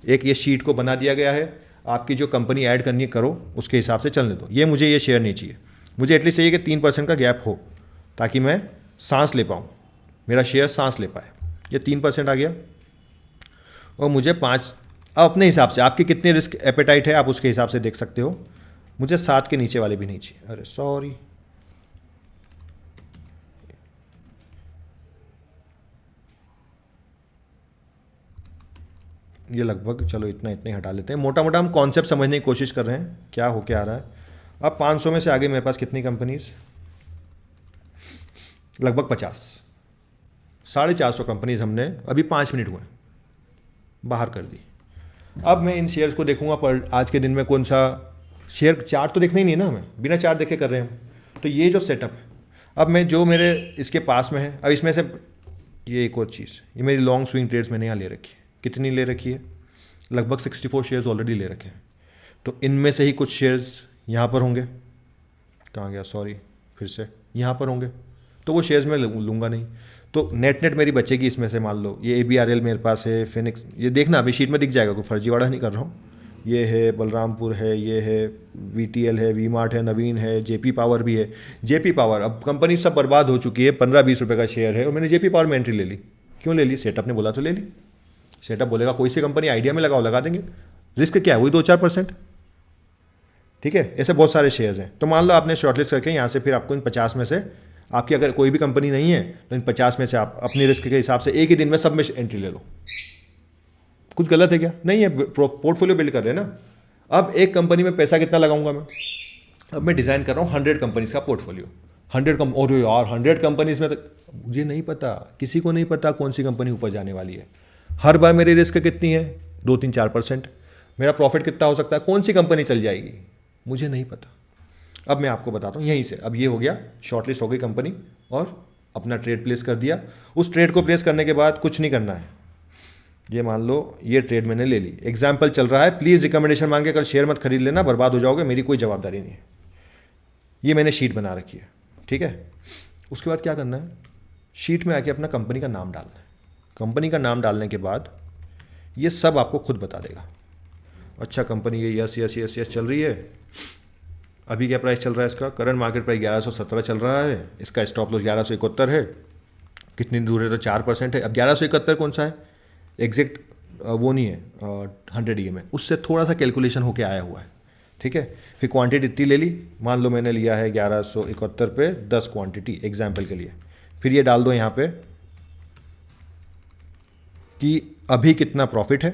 Speaker 1: एक ये शीट को बना दिया गया है, आपकी जो कंपनी ऐड करनी है करो, उसके हिसाब से चलने दो। ये मुझे ये शेयर नहीं चाहिए, मुझे एटलीस्ट चाहिए कि 3% का गैप हो, ताकि मैं सांस ले पाऊँ, मेरा शेयर सांस ले पाए, ये 3% आ गया। और मुझे 5, अब अपने हिसाब से आपके कितने रिस्क एपेटाइट है आप उसके हिसाब से देख सकते हो। मुझे 7 के नीचे वाले भी नहीं चाहिए। अरे सॉरी, ये लगभग, चलो इतना इतना ही हटा लेते हैं। मोटा मोटा हम कॉन्सेप्ट समझने की कोशिश कर रहे हैं क्या हो क्या आ रहा है। अब 500 में से आगे मेरे पास कितनी कंपनीज, लगभग 50, 450 कंपनीज हमने अभी 5 मिनट हुए बाहर कर दी। अब मैं इन शेयर्स को देखूंगा पर आज के दिन में कौन सा शेयर, चार्ट तो देखना ही नहीं ना, हमें बिना चार्ट देखे कर रहे हैं हम। तो ये जो सेटअप है, अब मैं जो मेरे इसके पास में है, अब इसमें से ये एक और चीज़, ये मेरी लॉन्ग स्विंग ट्रेड्स मैंने यहाँ ले रखी है। कितनी ले रखी है? लगभग 64 शेयर्स ऑलरेडी ले रखे हैं। तो इनमें से ही कुछ शेयर्स यहाँ पर होंगे, कहाँ गया, सॉरी, फिर से यहाँ पर होंगे, तो वो शेयर्स मैं लूँगा नहीं। तो नेट नेट मेरी बचेगी इसमें से, मान लो ये ABRL मेरे पास है, फिनिक्स, ये देखना अभी शीट में दिख जाएगा, कोई फर्जीवाड़ा नहीं कर रहा हूँ। ये है बलरामपुर है, ये है VTL है, V-Mart है, नवीन है, JP पावर भी है। JP पावर, अब कंपनी सब बर्बाद हो चुकी है, 15-20 रुपये का शेयर है और मैंने JP पावर में एंट्री ले ली। क्यों ले ली? सेटअप ने बोला तो ले ली। सेटअप बोलेगा कोई सी कंपनी आइडिया में लगाओ, लगा देंगे। रिस्क क्या है? वही 2-4%। ठीक है, ऐसे बहुत सारे शेयर्स हैं। तो मान लो आपने शॉर्टलिस्ट करके यहाँ से फिर आपको इन 50 में से, आपकी अगर कोई भी कंपनी नहीं है तो इन 50 में से आप अपनी रिस्क के हिसाब से एक ही दिन में सब में एंट्री ले लो। कुछ गलत है क्या? नहीं है, पोर्टफोलियो बिल्ड कर रहे हैं ना। अब एक कंपनी में पैसा कितना लगाऊंगा मैं? अब मैं डिज़ाइन कर रहा हूँ 100 कंपनीज का पोर्टफोलियो। 100 और यार 100 कंपनीज में तो मुझे नहीं पता, किसी को नहीं पता कौन सी कंपनी ऊपर जाने वाली है। हर बार मेरी रिस्क कितनी है? 2-3-4%। मेरा प्रॉफिट कितना हो सकता है? कौन सी कंपनी चल जाएगी मुझे नहीं पता। अब मैं आपको बताता हूँ यहीं से। अब ये हो गया, शॉर्टलिस्ट हो गई कंपनी और अपना ट्रेड प्लेस कर दिया। उस ट्रेड को प्लेस करने के बाद कुछ नहीं करना है। ये मान लो ये ट्रेड मैंने ले ली, एग्जाम्पल चल रहा है, प्लीज़ रिकमेंडेशन मांग के कल शेयर मत खरीद लेना, बर्बाद हो जाओगे, मेरी कोई जवाबदारी नहीं है। ये मैंने शीट बना रखी है, ठीक है। उसके बाद क्या करना है? शीट में आके अपना कंपनी का नाम डालना है। कंपनी का नाम डालने के बाद ये सब आपको खुद बता देगा। अच्छा कंपनी ये यस यस यस यस चल रही है। अभी क्या प्राइस चल रहा है इसका? करंट मार्केट प्राइस 1117 चल रहा है। इसका स्टॉप लॉस 1171 है। कितनी दूर है? तो 4% है। अब 1171 कौन सा है? एग्जैक्ट वो नहीं है, 100 EM, उससे थोड़ा सा कैलकुलेशन होके आया हुआ है, ठीक है। फिर क्वांटिटी इतनी ले ली, मान लो मैंने लिया है 1171 पे 10 क्वांटिटी एग्जाम्पल के लिए। फिर ये डाल दो यहाँ पे कि अभी कितना प्रॉफिट है।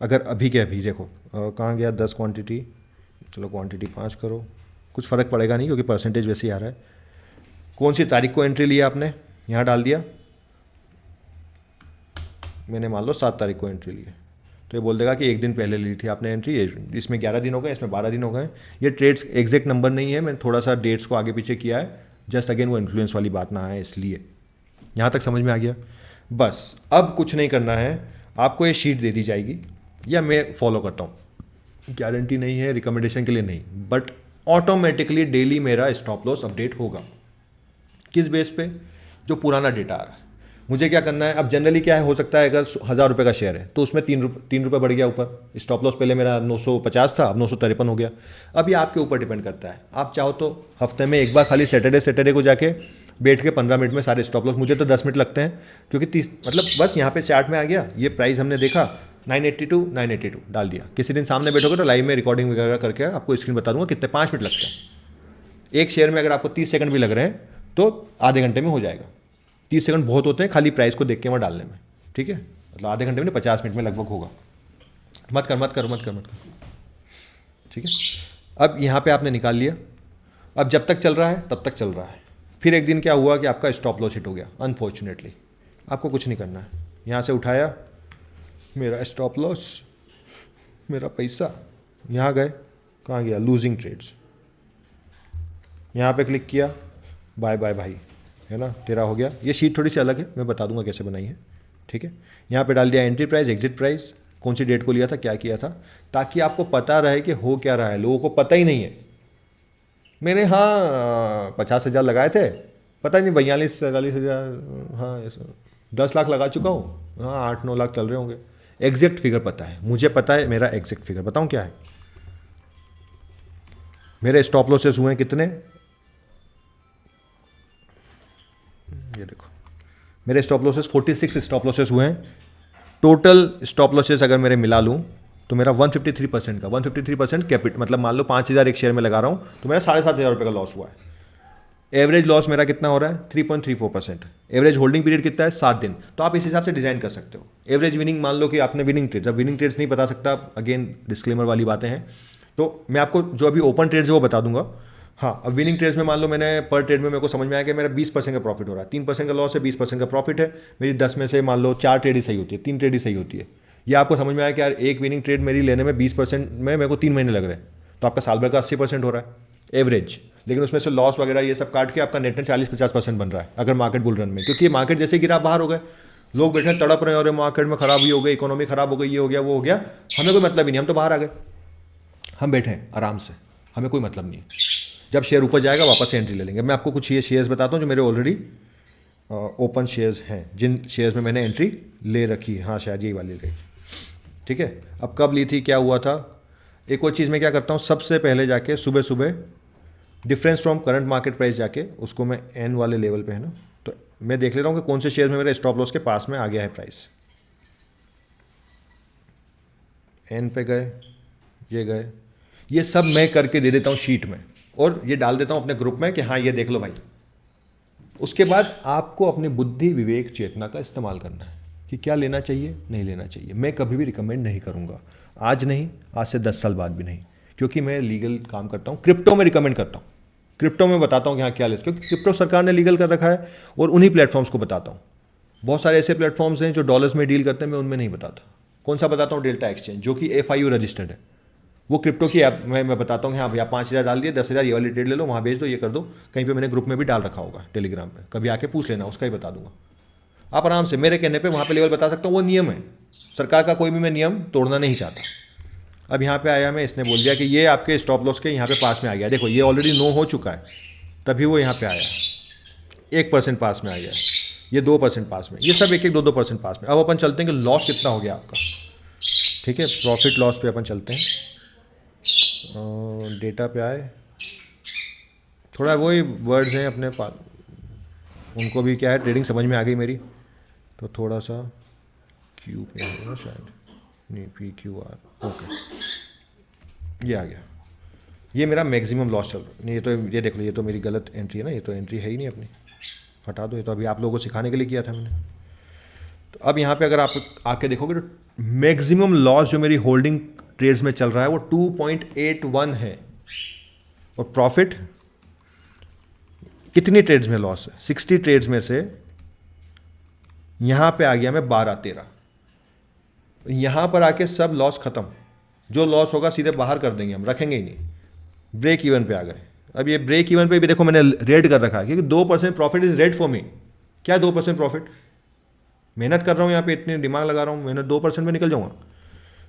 Speaker 1: अगर अभी के अभी देखो कहाँ गया 10 क्वांटिटी, चलो क्वांटिटी 5 करो, कुछ फ़र्क पड़ेगा नहीं क्योंकि परसेंटेज वैसे ही आ रहा है। कौन सी तारीख को एंट्री लिया आपने, यहाँ डाल दिया। मैंने मान लो 7 तारीख को एंट्री ली है, तो ये बोल देगा कि एक दिन पहले ली थी आपने एंट्री, इसमें 11 दिन हो गए, इसमें 12 दिन हो गए। ये ट्रेड्स एग्जैक्ट नंबर नहीं है, मैंने थोड़ा सा डेट्स को आगे पीछे किया है, जस्ट अगेन वो इन्फ्लुएंस वाली बात ना आए इसलिए। यहाँ तक समझ में आ गया? बस अब कुछ नहीं करना है, आपको ये शीट दे दी जाएगी या मैं फॉलो करता हूँ, गारंटी नहीं है, रिकमेंडेशन के लिए नहीं, बट ऑटोमेटिकली डेली मेरा स्टॉप लॉस अपडेट होगा। किस बेस पे? जो पुराना डेटा आ रहा है। मुझे क्या करना है? अब जनरली क्या है, हो सकता है अगर 1000 रुपये का शेयर है तो उसमें 3 रुपये बढ़ गया ऊपर, स्टॉप लॉस पहले मेरा 950 था, अब 953 हो गया। अब ये आपके ऊपर डिपेंड करता है। आप चाहो तो हफ्ते में एक बार खाली सैटरडे को जाके बैठ के 15 मिनट में सारे स्टॉप लॉस, मुझे तो 10 मिनट लगते हैं क्योंकि 30 मतलब बस यहाँ पे चार्ट में आ गया, ये प्राइस हमने देखा 982 डाल दिया। किसी दिन सामने बैठोगे तो लाइव में रिकॉर्डिंग वगैरह करके आपको स्क्रीन बता दूंगा कितने 5 मिनट लगते हैं। एक शेयर में अगर आपको 30 सेकंड भी लग रहे हैं तो आधे घंटे में हो जाएगा। 30 सेकंड बहुत होते हैं खाली प्राइस को देख के वहाँ डालने में, ठीक है। मतलब आधे घंटे में नहीं, 50 मिनट में लगभग होगा। मत कर, ठीक है। अब यहाँ पे आपने निकाल लिया। अब जब तक चल रहा है तब तक चल रहा है। फिर एक दिन क्या हुआ कि आपका स्टॉप लॉस हिट हो गया अनफॉर्चुनेटली। आपको कुछ नहीं करना है, यहाँ से उठाया मेरा स्टॉप लॉस, मेरा पैसा, यहाँ गए, कहाँ गया? Losing trades. यहाँ पे क्लिक किया, बाय बाय भाई, है ना, तेरा हो गया। ये शीट थोड़ी सी अलग है, मैं बता दूंगा कैसे बनाई है, ठीक है। यहाँ पे डाल दिया एंट्री प्राइस, एग्जिट प्राइस, कौन सी डेट को लिया था, क्या किया था, ताकि आपको पता रहे कि हो क्या रहा है। लोगों को पता ही नहीं है। मैंने 50,000 लगाए थे, पता नहीं 42-43,000, हाँ 10 लाख लगा चुका हूँ, हाँ 8-9 लाख चल रहे होंगे। एग्जैक्ट फिगर पता है, मुझे पता है मेरा एग्जैक्ट फिगर। बताऊँ क्या है? मेरे स्टॉप लॉसेस हुए कितने? ये देखो मेरे स्टॉप लॉसेस 46 स्टॉप लॉसेस हुए हैं। टोटल स्टॉप लॉसेस अगर मेरे मिला लूँ तो मेरा 153% का 153% कैपिट, मतलब मान लो 5,000 एक शेयर में लगा रहा हूँ तो मेरा 7,500 रुपये का लॉस हुआ है। एवरेज लॉस मेरा कितना हो रहा है 3.34%। एवरेज होल्डिंग पीरियड कितना है 7 दिन। तो आप इस हिसाब से डिजाइन कर सकते हो। एवरेज विनिंग मान लो कि आपने विनिंग ट्रेड्स, अब विनिंग ट्रेड्स नहीं बता सकता, अगेन डिस्क्लेमर वाली बातें हैं, तो मैं आपको जो अभी ओपन ट्रेड्स है वो बता दूंगा। हाँ, अब विनिंग ट्रेड्स में मान लो मैंने पर ट्रेड में मेरे को समझ में आया कि मेरा 20% का प्रॉफिट हो रहा है, 3% का लॉस है, 20% का प्रॉफिट है, मेरी 10 में से मान लो 4 ट्रेड ही सही होती है, 3 ट्रेड ही सही होती है। ये आपको समझ में आया कि यार एक विनिंग ट्रेड मेरी लेने में 20% में मेरे को 3 महीने लग रहे हैं, तो आपका साल भर का 80% हो रहा है एवरेज। लेकिन उसमें से लॉस वगैरह ये सब काट के आपका नेट 40-50% बन रहा है अगर मार्केट बुल रन में, क्योंकि ये मार्केट जैसे गिरा बाहर हो गए, लोग बैठे तड़प रहे हैं और मार्केट में खराब ही हो गई, इकोनॉमी खराब हो गई, ये हो गया वो हो गया, हमें कोई मतलब ही नहीं, हम तो बाहर आ गए, हम बैठे हैं आराम से, हमें कोई मतलब नहीं है। जब शेयर ऊपर जाएगा वापस से एंट्री ले लेंगे। मैं आपको कुछ ये शेयर्स बताता हूँ जो मेरे ऑलरेडी ओपन शेयर्स हैं, जिन शेयर्स में मैंने एंट्री ले रखी है। हाँ, शायद यही वाली रहेगी, ठीक है। अब कब ली थी, क्या हुआ था। एक और चीज़ मैं क्या करता हूँ, सबसे पहले जाके सुबह सुबह difference from current market price जाके उसको मैं एन वाले लेवल पे है ना, तो मैं देख ले रहा हूँ कि कौन से शेयर में मेरे स्टॉप लॉस के पास में आ गया है प्राइस। एन पे गए, ये गए, ये सब मैं करके दे देता हूँ शीट में और ये डाल देता हूँ अपने ग्रुप में कि हाँ ये देख लो भाई। उसके बाद आपको अपनी बुद्धि विवेक चेतना का इस्तेमाल करना है कि क्या लेना चाहिए नहीं लेना चाहिए। मैं कभी भी रिकमेंड नहीं करूँगा, आज नहीं, आज से 10 साल बाद भी नहीं, क्योंकि मैं लीगल काम करता हूँ। क्रिप्टो में रिकमेंड करता हूँ, क्रिप्टो में बताता हूँ कि हाँ क्या ले, क्योंकि क्रिप्टो सरकार ने लीगल कर रखा है और उन्हीं प्लेटफॉर्म्स को बताता हूँ। बहुत सारे ऐसे प्लेटफॉर्म्स हैं जो डॉलर्स में डील करते हैं, मैं उनमें नहीं बताता। कौन सा बताता हूँ, डेल्टा एक्सचेंज, जो कि FIU रजिस्टर्ड है, वो क्रिप्टो की ऐप में मैं बताता हूँ कि हाँ भैया 5,000 डाल दिए, 10,000 ये वाली ट्रेड ले लो, वहाँ भेज दो, ये कर दो। कहीं पे मैंने ग्रुप में भी डाल रखा होगा टेलीग्राम पे, कभी आके पूछ लेना, उसका ही बता दूंगा। आप आराम से मेरे कहने पे वहाँ पे लेवल बता सकता हूँ, वो नियम है सरकार का, कोई भी मैं नियम तोड़ना नहीं चाहता। अब यहाँ पे आया मैं, इसने बोल दिया कि ये आपके स्टॉप लॉस के यहाँ पे पास में आ गया, देखो ये ऑलरेडी नो हो चुका है, तभी वो यहाँ पे आया, 1% पास में आ गया, ये 2% पास में, ये सब 1-2% पास में। अब अपन चलते हैं कि लॉस कितना हो गया आपका, ठीक है। प्रॉफिट लॉस पे अपन चलते हैं, डेटा पे आए, थोड़ा वही वर्ड्स हैं अपने पास, उनको भी क्या है ट्रेडिंग समझ में आ गई मेरी, तो थोड़ा सा क्यू पे होगा शायद, नहीं PQR, ओके, ये आ गया। ये मेरा मैक्सिमम लॉस चल रहा, नहीं ये तो, ये देख लो, ये तो मेरी गलत एंट्री है ना, ये तो एंट्री है ही नहीं अपनी, हटा दो, ये तो अभी आप लोगों को सिखाने के लिए किया था मैंने। तो अब यहाँ पे अगर आप आके देखोगे तो मैक्सिमम लॉस जो मेरी होल्डिंग ट्रेड्स में चल रहा है वो 2.81 है, और प्रॉफिट कितनी ट्रेड्स में लॉस है, 60 ट्रेड्स में से यहां पे आ गया मैं 12-13, यहां पर आके सब लॉस खत्म, जो लॉस होगा सीधे बाहर कर देंगे, हम रखेंगे ही नहीं, ब्रेक इवन पे आ गए। अब ये ब्रेक इवन पे भी देखो मैंने रेड कर रखा है, क्योंकि 2% profit is red for me. क्या 2% प्रॉफिट, मेहनत कर रहा हूं यहाँ पे, इतनी दिमाग लगा रहा हूं, मैंने 2% में निकल जाऊंगा।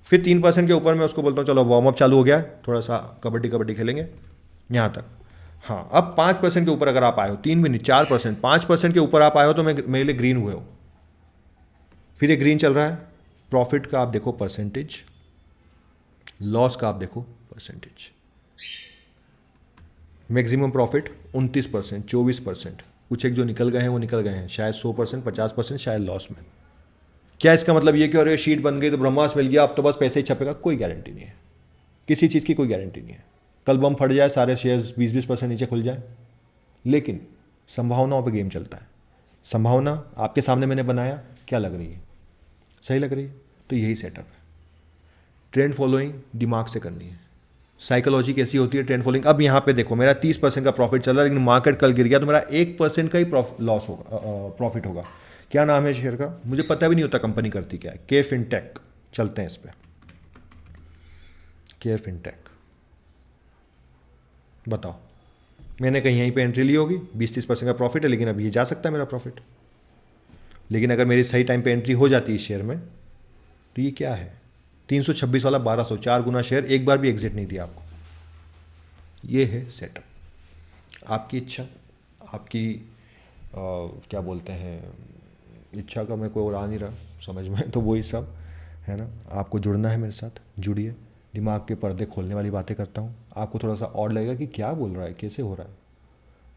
Speaker 1: फिर 3% के ऊपर मैं उसको बोलता हूँ चलो वार्म अप चालू हो गया, थोड़ा सा कबड्डी खेलेंगे यहाँ तक। हाँ, अब 5% के ऊपर अगर आप आए हो, 3 भी नहीं 4%, 5% के ऊपर आप आए हो तो मेरे लिए ग्रीन हुए हो। फिर ये ग्रीन चल रहा है, प्रॉफिट का आप देखो परसेंटेज, लॉस का आप देखो परसेंटेज। मैक्सिमम प्रॉफिट 29%, 24%, कुछ एक जो निकल गए हैं वो निकल गए हैं, शायद 100%, 50% शायद लॉस में। क्या इसका मतलब ये कि और ये शीट बन गई तो ब्रह्मास्त्र मिल गया, अब तो बस पैसे ही छपेगा, कोई गारंटी नहीं है, किसी चीज़ की कोई गारंटी नहीं है। कल बम फट जाए, सारे शेयर्स 20-20% नीचे खुल जाए, लेकिन संभावनाओं पे गेम चलता है। संभावना आपके सामने मैंने बनाया, क्या लग रही है, सही लग रही है, तो यही सेटअप है। ट्रेंड फॉलोइंग दिमाग से करनी है। साइकोलॉजी कैसी होती है ट्रेंड फॉलोइंग। अब यहाँ पे देखो मेरा 30% का प्रॉफिट चल रहा है, लेकिन मार्केट कल गिर गया तो मेरा 1% का ही लॉस होगा, प्रॉफिट होगा। क्या नाम है शेयर का, मुझे पता भी नहीं होता कंपनी करती क्या है, के फिनटेक। चलते हैं इस पर, के फिनटेक, बताओ, मैंने कहीं यहीं पे एंट्री ली होगी, 20-30% का प्रॉफिट है, लेकिन अब ये जा सकता है मेरा प्रॉफिट। लेकिन अगर मेरी सही टाइम पे एंट्री हो जाती है इस शेयर में, तो ये क्या है, 326 वाला 1200, 4 गुना शेयर, एक बार भी एग्जिट नहीं दिया आपको। ये है सेटअप। आपकी इच्छा, आपकी क्या बोलते हैं, इच्छा का मैं कोई और आ नहीं रहा समझ में, तो वही सब है ना। आपको जुड़ना है मेरे साथ, जुड़िए। दिमाग के पर्दे खोलने वाली बातें करता हूँ, आपको थोड़ा सा और लगेगा कि क्या बोल रहा है, कैसे हो रहा है।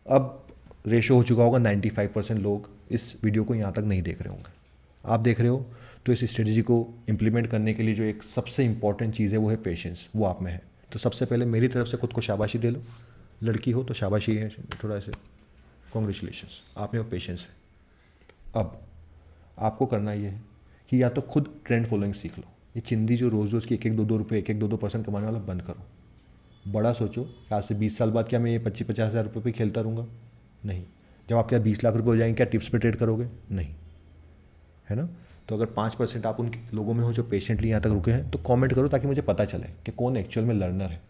Speaker 1: अब रेशो हो चुका होगा 95% लोग इस वीडियो को यहाँ तक नहीं देख रहे होंगे। आप देख रहे हो तो इस स्ट्रेटजी को इम्प्लीमेंट करने के लिए जो एक सबसे इंपॉर्टेंट चीज़ है वो है पेशेंस, वो आप में है। तो सबसे पहले मेरी तरफ से खुद को शाबाशी दे लो, लड़की हो तो शाबाशी है, थोड़ा ऐसे कॉन्ग्रेचुलेशंस, आप में वो पेशेंस है। अब आपको करना ये है कि या तो खुद ट्रेंड फॉलोइंग सीख लो, ये चिंदी जो रोज़ रोज़ की 1-2 रुपये कमाने वाला बंद करो। बड़ा सोचो कि आज से 20 साल बाद क्या मैं ये 25-50 हज़ार रुपये पे खेलता रहूँगा? नहीं। जब आपके यहाँ 20 लाख रुपये हो जाएंगे क्या टिप्स पे ट्रेड करोगे? नहीं, है ना? तो अगर 5% आप उन लोगों में हो जो पेशेंटली यहाँ तक रुके हैं तो कमेंट करो ताकि मुझे पता चले कि कौन एक्चुअल में लर्नर है।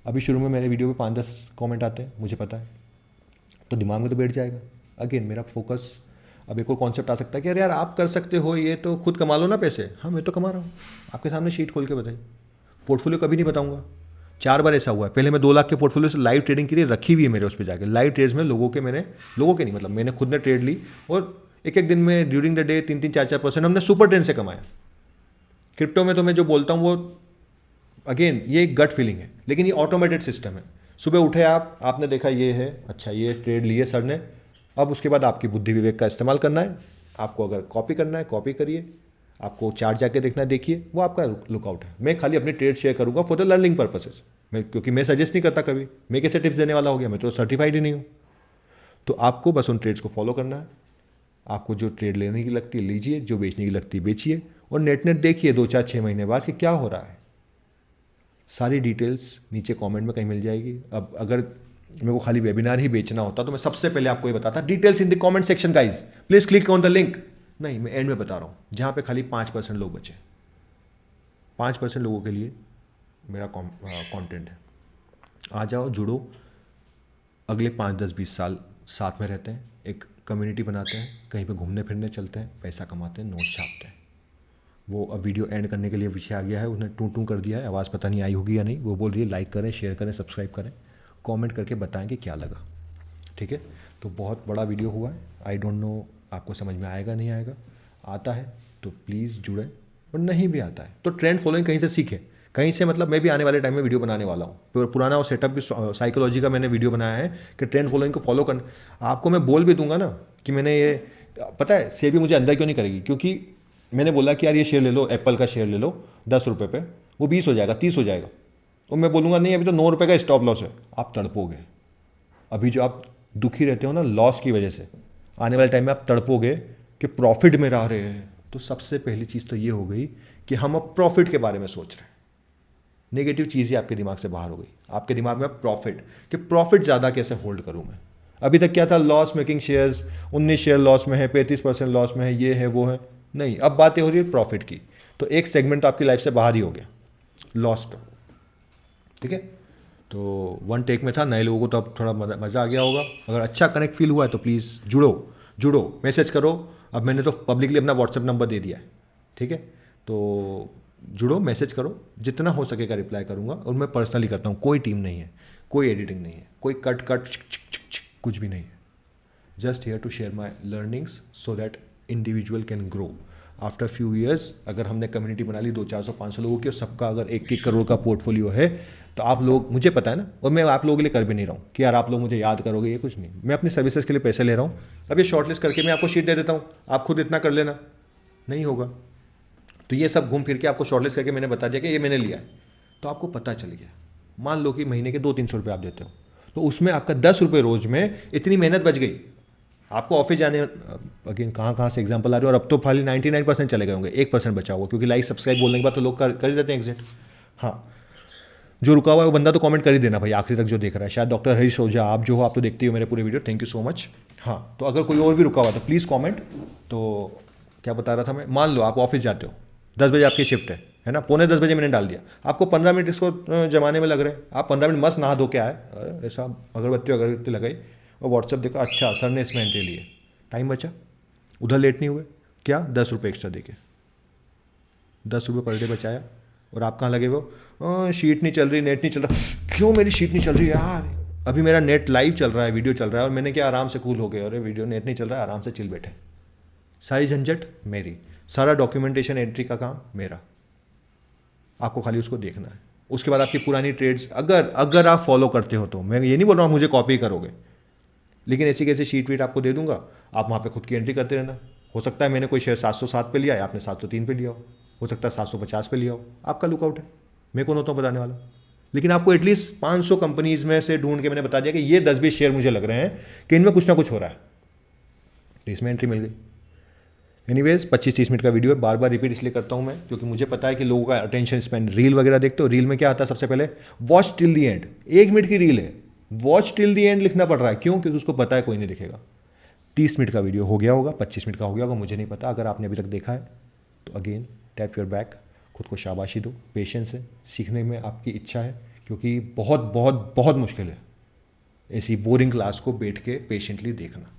Speaker 1: अभी शुरू में मेरे वीडियो पे 5-10 कमेंट आते हैं, मुझे पता है, तो दिमाग में तो बैठ जाएगा। अगेन मेरा फोकस, अब एक और कॉन्सेप्ट आ सकता है कि अरे यार आप कर सकते हो ये, तो खुद कमा लो ना पैसे। हाँ मैं तो कमा रहा हूँ, आपके सामने शीट खोल के बताइए। पोर्टफोलियो कभी नहीं बताऊँगा। 4 बार ऐसा हुआ है, पहले मैं 2 लाख के पोर्टफोलियो से लाइव ट्रेडिंग के लिए रखी हुई है मेरे उस पर जाके। लाइव ट्रेड्स में लोगों के नहीं मतलब मैंने खुद ने ट्रेड ली और एक दिन में ड्यूरिंग द डे 3-3, 4-4% हमने सुपर ट्रेंड से कमाया। क्रिप्टो में तो मैं जो बोलता हूँ वो अगेन ये एक गट फीलिंग है, लेकिन ये ऑटोमेटेड सिस्टम है। सुबह उठे आपने देखा ये है, अच्छा ये ट्रेड लिए सर ने, अब उसके बाद आपकी बुद्धि विवेक का इस्तेमाल करना है। आपको अगर कॉपी करना है कॉपी करिए, आपको चार्ट जाके देखना है देखिए, वो आपका लुकआउट है। मैं खाली अपनी ट्रेड शेयर करूँगा फॉर द लर्निंग पर्पसेस, क्योंकि मैं सजेस्ट नहीं करता कभी, मैं कैसे टिप्स देने वाला हो गया, मैं तो सर्टिफाइड ही नहीं हूँ। तो आपको बस उन ट्रेड्स को फॉलो करना है। आपको जो ट्रेड लेने की लगती है लीजिए, जो बेचने की लगती है बेचिए, और नेट देखिए 2-4-6 महीने बाद कि क्या हो रहा है। सारी डिटेल्स नीचे कमेंट में कहीं मिल जाएगी। अब अगर मेरे को खाली वेबिनार ही बेचना होता तो मैं सबसे पहले आपको ये बताता, details in the comment section guys, please click on the link. नहीं, मैं एंड में बता रहा हूँ जहाँ पे खाली 5% लोग बचे। 5% लोगों के लिए मेरा कंटेंट है। आ जाओ, जुड़ो, अगले 5-10-20 साल साथ में रहते हैं, एक कम्युनिटी बनाते हैं, कहीं पे घूमने फिरने चलते हैं, पैसा कमाते हैं, नोट छापते हैं। वो अब वीडियो एंड करने के लिए पीछे आ गया है, उसने टू टू कर दिया है, आवाज़ पता नहीं आई होगी या नहीं। वो बोल रही है लाइक करें, शेयर करें, सब्सक्राइब करें, कमेंट करके बताएं कि क्या लगा। ठीक है, तो बहुत बड़ा वीडियो हुआ है, आई डोंट नो आपको समझ में आएगा नहीं आएगा। आता है तो प्लीज़ जुड़े, और नहीं भी आता है तो ट्रेंड फॉलोइंग कहीं से सीखें, कहीं से। मतलब मैं भी आने वाले टाइम में वीडियो बनाने वाला हूँ, पुराना वो सेटअप भी साइकोलॉजी का मैंने वीडियो बनाया है कि ट्रेंड फॉलोइंग को फॉलो करना। आपको मैं बोल भी दूंगा ना कि मैंने ये, पता है सेबी मुझे अंदर क्यों नहीं करेगी, क्योंकि मैंने बोला कि यार ये शेयर ले लो, एप्पल का शेयर ले लो 10 रुपये पे, वो 20 हो जाएगा, 30 हो जाएगा, और मैं बोलूँगा नहीं अभी तो 9 रुपये का स्टॉप लॉस है। आप तड़पोगे। अभी जो आप दुखी रहते हो ना लॉस की वजह से, आने वाले टाइम में आप तड़पोगे कि प्रॉफिट में रह रहे हैं। तो सबसे पहली चीज़ तो ये हो गई कि हम अब प्रॉफिट के बारे में सोच रहे हैं। नेगेटिव चीज़ ही आपके दिमाग से बाहर हो गई, आपके दिमाग में अब प्रॉफिट, कि प्रॉफिट ज़्यादा कैसे होल्ड करूँ मैं। अभी तक क्या था, loss making shares, 19 share loss में है, 35% लॉस में है, ये है वो है। नहीं, अब बातें हो रही है प्रॉफिट की। तो एक सेगमेंट तो आपकी लाइफ से बाहर ही हो गया, लॉस का। ठीक है, तो वन टेक में था, नए लोगों को तो अब थोड़ा मज़ा आ गया होगा। अगर अच्छा कनेक्ट फील हुआ है तो प्लीज़ जुड़ो, मैसेज करो। अब मैंने तो पब्लिकली अपना व्हाट्सएप नंबर दे दिया है। ठीक है, तो जुड़ो, मैसेज करो, जितना हो सकेगा रिप्लाई करूँगा, और मैं पर्सनली करता हूँ। कोई टीम नहीं है, कोई एडिटिंग नहीं है, कोई कट कुछ भी नहीं है। Just here to share my learnings so that individual can grow. After few years अगर हमने कम्युनिटी बना ली 200-400-500 लोगों की, और सबका अगर 1-1 करोड़ का पोर्टफोलियो है, तो आप लोग, मुझे पता है ना, और मैं आप लोगों के लिए कर भी नहीं रहा हूँ कि यार आप लोग मुझे याद करोगे, ये कुछ नहीं। मैं अपनी सर्विसेज के लिए पैसे ले रहा हूँ। अब ये शॉर्टलिस्ट करके मैं आपको शीट दे देता हूँ, आप खुद इतना कर लेना, नहीं होगा। तो ये सब घूम फिर के आपको शॉर्टलिस्ट करके मैंने बता दिया कि ये मैंने लिया है, तो आपको पता चल गया। मान लो कि महीने के 200-300 रुपये आप देते हो, तो उसमें आपका 10 रुपये रोज में इतनी मेहनत बच गई। आपको ऑफिस जाने, अगेन कहाँ से एग्जांपल आ रहे हो, और अब तो खाली 99% चले गए होंगे, 1% बचा हुआ, क्योंकि लाइक सब्सक्राइब बोलने के बाद तो लोग कर ही देते हैं एग्जिट। हाँ, जो रुका हुआ है वो बंदा तो कमेंट कर ही देना भाई, आखिरी तक जो देख रहा है। शायद डॉक्टर हरीश ओझा, आप जो हो, आप तो देखते हो मेरे पूरे video, thank you so much. हाँ, तो अगर कोई और भी रुका हुआ तो प्लीज़ कॉमेंट। तो क्या बता रहा था मैं, मान लो आप ऑफिस जाते हो, 10 बजे आपकी शिफ्ट है ना, 9:45 बजे मैंने डाल दिया, आपको 15 मिनट इसको जमाने में लग रहे हैं। आप 15 मिनट मस्त नहा धो के आए, ऐसा अगरबत्ती लगाई और व्हाट्सअप देखा, अच्छा सर ने इसमें एंट्री ली है, टाइम बचा, उधर लेट नहीं हुए, क्या 10 रुपये एक्स्ट्रा देके 10 रुपये पर डे बचाया। और आप कहाँ लगे वो, शीट नहीं चल रही, नेट नहीं चल रहा। क्यों मेरी शीट नहीं चल रही यार? अभी मेरा नेट लाइव चल रहा है, वीडियो चल रहा है, और मैंने क्या आराम से कूल हो गया, अरे वीडियो नेट नहीं चल रहा है, आराम से चिल बैठे। सारी झंझट मेरी, सारा डॉक्यूमेंटेशन एंट्री का काम मेरा, आपको खाली उसको देखना है। उसके बाद आपकी पुरानी ट्रेड्स अगर आप फॉलो करते हो, तो मैं ये नहीं बोल रहा हूँ मुझे कॉपी करोगे, लेकिन ऐसी कैसे शीट वीट आपको दे दूंगा, आप वहाँ पे खुद की एंट्री करते रहना। हो सकता है मैंने कोई शेयर 707 पे लिया है, आपने 703 पे लिया हो सकता है 750 पे लिया हो, आपका लुकआउट है, मैं कौन होता हूँ बताने वाला। लेकिन आपको एटलीस्ट 500 कंपनीज में से ढूंढ के मैंने बता दिया कि ये 10-20 शेयर मुझे लग रहे हैं कि इनमें कुछ ना कुछ हो रहा है, तो इसमें एंट्री मिल गई। एनीवेज 25-30 मिनट का वीडियो है, बार बार रिपीट इसलिए करता हूँ मैं क्योंकि मुझे पता है कि लोगों का अटेंशन स्पेन, रील वगैरह देखते हो, रील में क्या आता है सबसे पहले, watch till the and. 1 minute की रील है, वॉच टिल दी एंड लिखना पड़ रहा है, क्यों? क्योंकि उसको पता है कोई नहीं दिखेगा। 30 मिनट का वीडियो हो गया होगा, 25 मिनट का हो गया होगा, मुझे नहीं पता। अगर आपने अभी तक देखा है तो अगेन टैप योर बैक, खुद को शाबाशी दो, पेशेंस है, सीखने में आपकी इच्छा है, क्योंकि बहुत बहुत बहुत मुश्किल है ऐसी बोरिंग क्लास को बैठ के पेशेंटली देखना।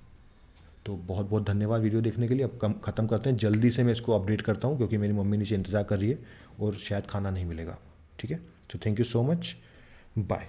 Speaker 1: तो बहुत बहुत धन्यवाद वीडियो देखने के लिए। अब ख़त्म करते हैं, जल्दी से मैं इसको अपडेट करता हूँ क्योंकि मेरी मम्मी नीचे इंतज़ार कर रही है और शायद खाना नहीं मिलेगा। ठीक है, तो thank you so much, bye.